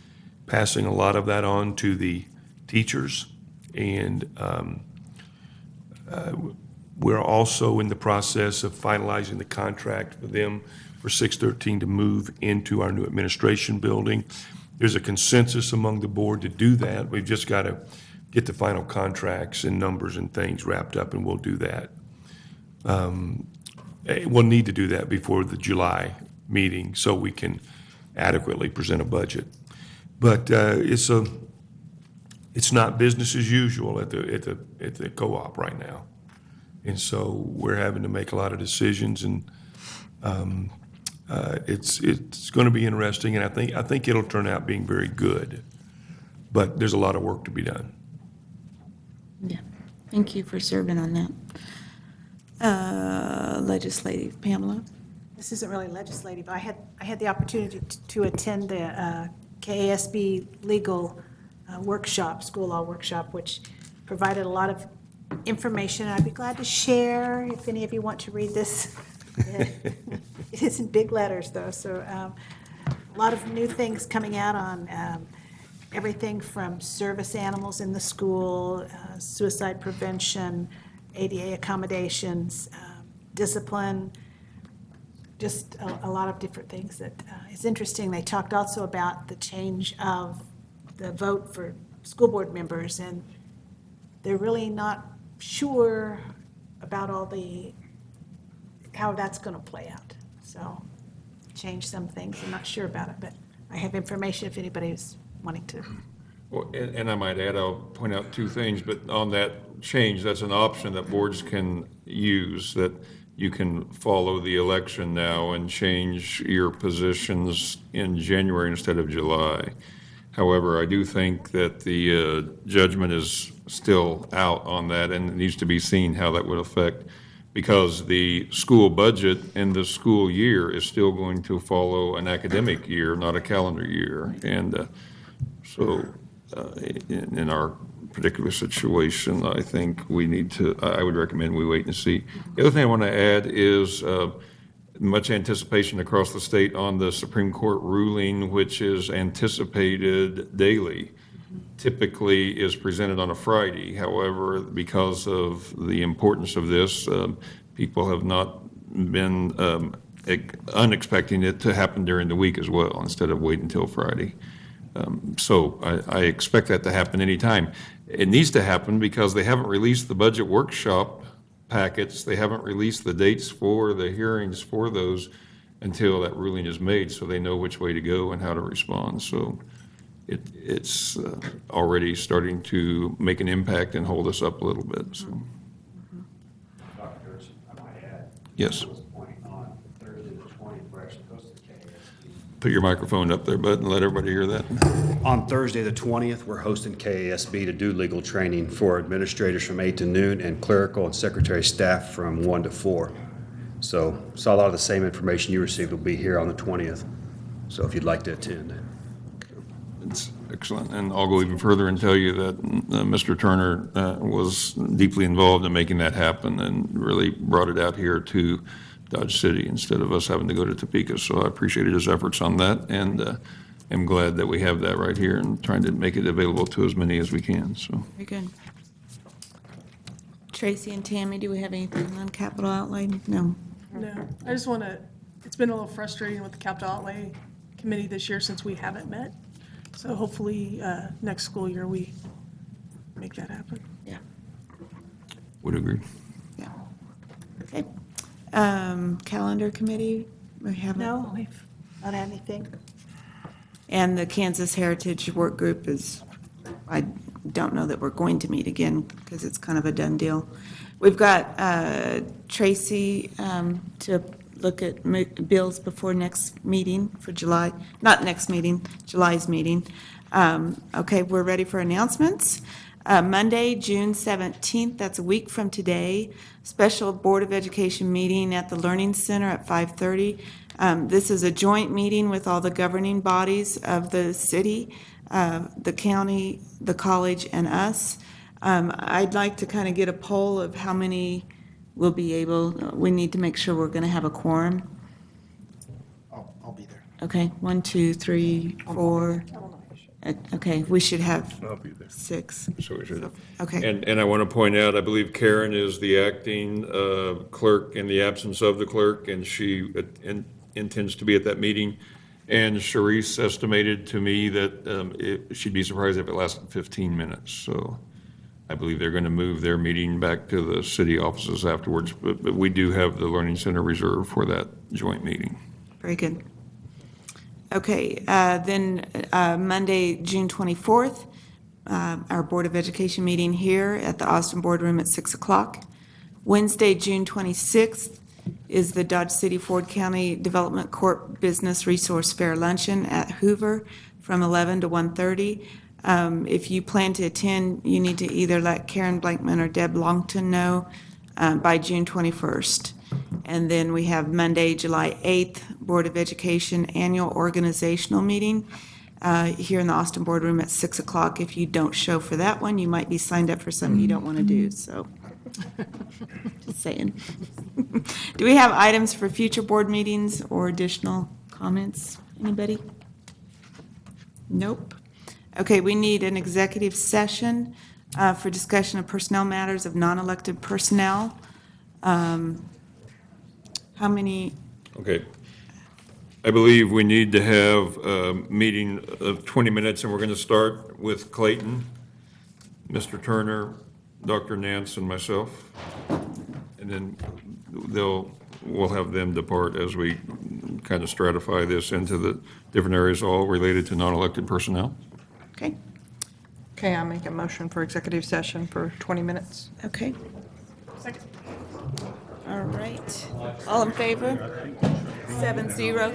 passing a lot of that on to the teachers, and we're also in the process of finalizing the contract for them for 613 to move into our new administration building. There's a consensus among the board to do that. We've just got to get the final contracts and numbers and things wrapped up, and we'll do that. We'll need to do that before the July meeting so we can adequately present a budget. But it's not business as usual at the co-op right now, and so we're having to make a lot of decisions, and it's going to be interesting, and I think it'll turn out being very good. But there's a lot of work to be done. Yeah, thank you for serving on that. Legislative, Pamela. This isn't really legislative. I had the opportunity to attend the KASB legal school law workshop, which provided a lot of information. I'd be glad to share if any of you want to read this. It is in big letters, though, so a lot of new things coming out on everything from service animals in the school, suicide prevention, ADA accommodations, discipline, just a lot of different things that is interesting. They talked also about the change of the vote for school board members, and they're really not sure about how that's going to play out. So change some things. I'm not sure about it, but I have information if anybody's wanting to. Well, and I might add, I'll point out two things, but on that change, that's an option that boards can use, that you can follow the election now and change your positions in January instead of July. However, I do think that the judgment is still out on that, and it needs to be seen how that would affect, because the school budget and the school year is still going to follow an academic year, not a calendar year. And so in our particular situation, I think I would recommend we wait and see. The other thing I want to add is much anticipation across the state on the Supreme Court ruling, which is anticipated daily. Typically is presented on a Friday. However, because of the importance of this, people have not been unexpecting it to happen during the week as well, instead of waiting until Friday. So I expect that to happen anytime. It needs to happen because they haven't released the budget workshop packets. They haven't released the dates for the hearings for those until that ruling is made, so they know which way to go and how to respond. So it's already starting to make an impact and hold us up a little bit. So. Dr. I might add. Yes. On Thursday the 20th, we're actually hosting KASB. Put your microphone up there, bud, and let everybody hear that. On Thursday the 20th, we're hosting KASB to do legal training for administrators from 8 to noon and clerical and secretary staff from 1 to 4. So a lot of the same information you received will be here on the 20th. So if you'd like to attend. It's excellent, and I'll go even further and tell you that Mr. Turner was deeply involved in making that happen and really brought it out here to Dodge City instead of us having to go to Topeka. So I appreciated his efforts on that, and am glad that we have that right here and trying to make it available to as many as we can, so. Very good. Tracy and Tammy, do we have anything on capital outlay? No. No, I just want to, it's been a little frustrating with the capital outlay committee this year since we haven't met. So hopefully, next school year, we make that happen. Yeah. Would agree. Yeah. Okay. Calendar committee, we haven't. No, we've not had anything. And the Kansas Heritage Work Group is, I don't know that we're going to meet again because it's kind of a done deal. We've got Tracy to look at bills before next meeting for July, not next meeting, July's meeting. Okay, we're ready for announcements. Monday, June 17th, that's a week from today, special Board of Education meeting at the Learning Center at 5:30. This is a joint meeting with all the governing bodies of the city, the county, the college, and us. I'd like to kind of get a poll of how many will be able, we need to make sure we're going to have a quorum. I'll be there. Okay, 1, 2, 3, 4. Okay, we should have I'll be there. 6. So we should. Okay. And I want to point out, I believe Karen is the acting clerk in the absence of the clerk, and she intends to be at that meeting. And Sharice estimated to me that she'd be surprised if it lasted 15 minutes. So I believe they're going to move their meeting back to the city offices afterwards. But we do have the Learning Center reserved for that joint meeting. Very good. Okay, then Monday, June 24th, our Board of Education meeting here at the Austin Boardroom at 6 o'clock. Wednesday, June 26th, is the Dodge City Ford County Development Corp. Business Resource Fair Luncheon at Hoover from 11 to 1:30. If you plan to attend, you need to either let Karen Blankman or Deb Longton know by June 21st. And then we have Monday, July 8th, Board of Education Annual Organizational Meeting here in the Austin Boardroom at 6 o'clock. If you don't show for that one, you might be signed up for something you don't want to do, so. Just saying. Do we have items for future board meetings or additional comments? Anybody? Nope. Okay, we need an executive session for discussion of personnel matters of non-elected personnel. How many? Okay. I believe we need to have a meeting of 20 minutes, and we're going to start with Clayton, Mr. Turner, Dr. Nance, and myself. And then we'll have them depart as we kind of stratify this into the different areas, all related to non-elected personnel. Okay. Okay, I'll make a motion for executive session for 20 minutes. Okay. All right. All in favor? 7-0.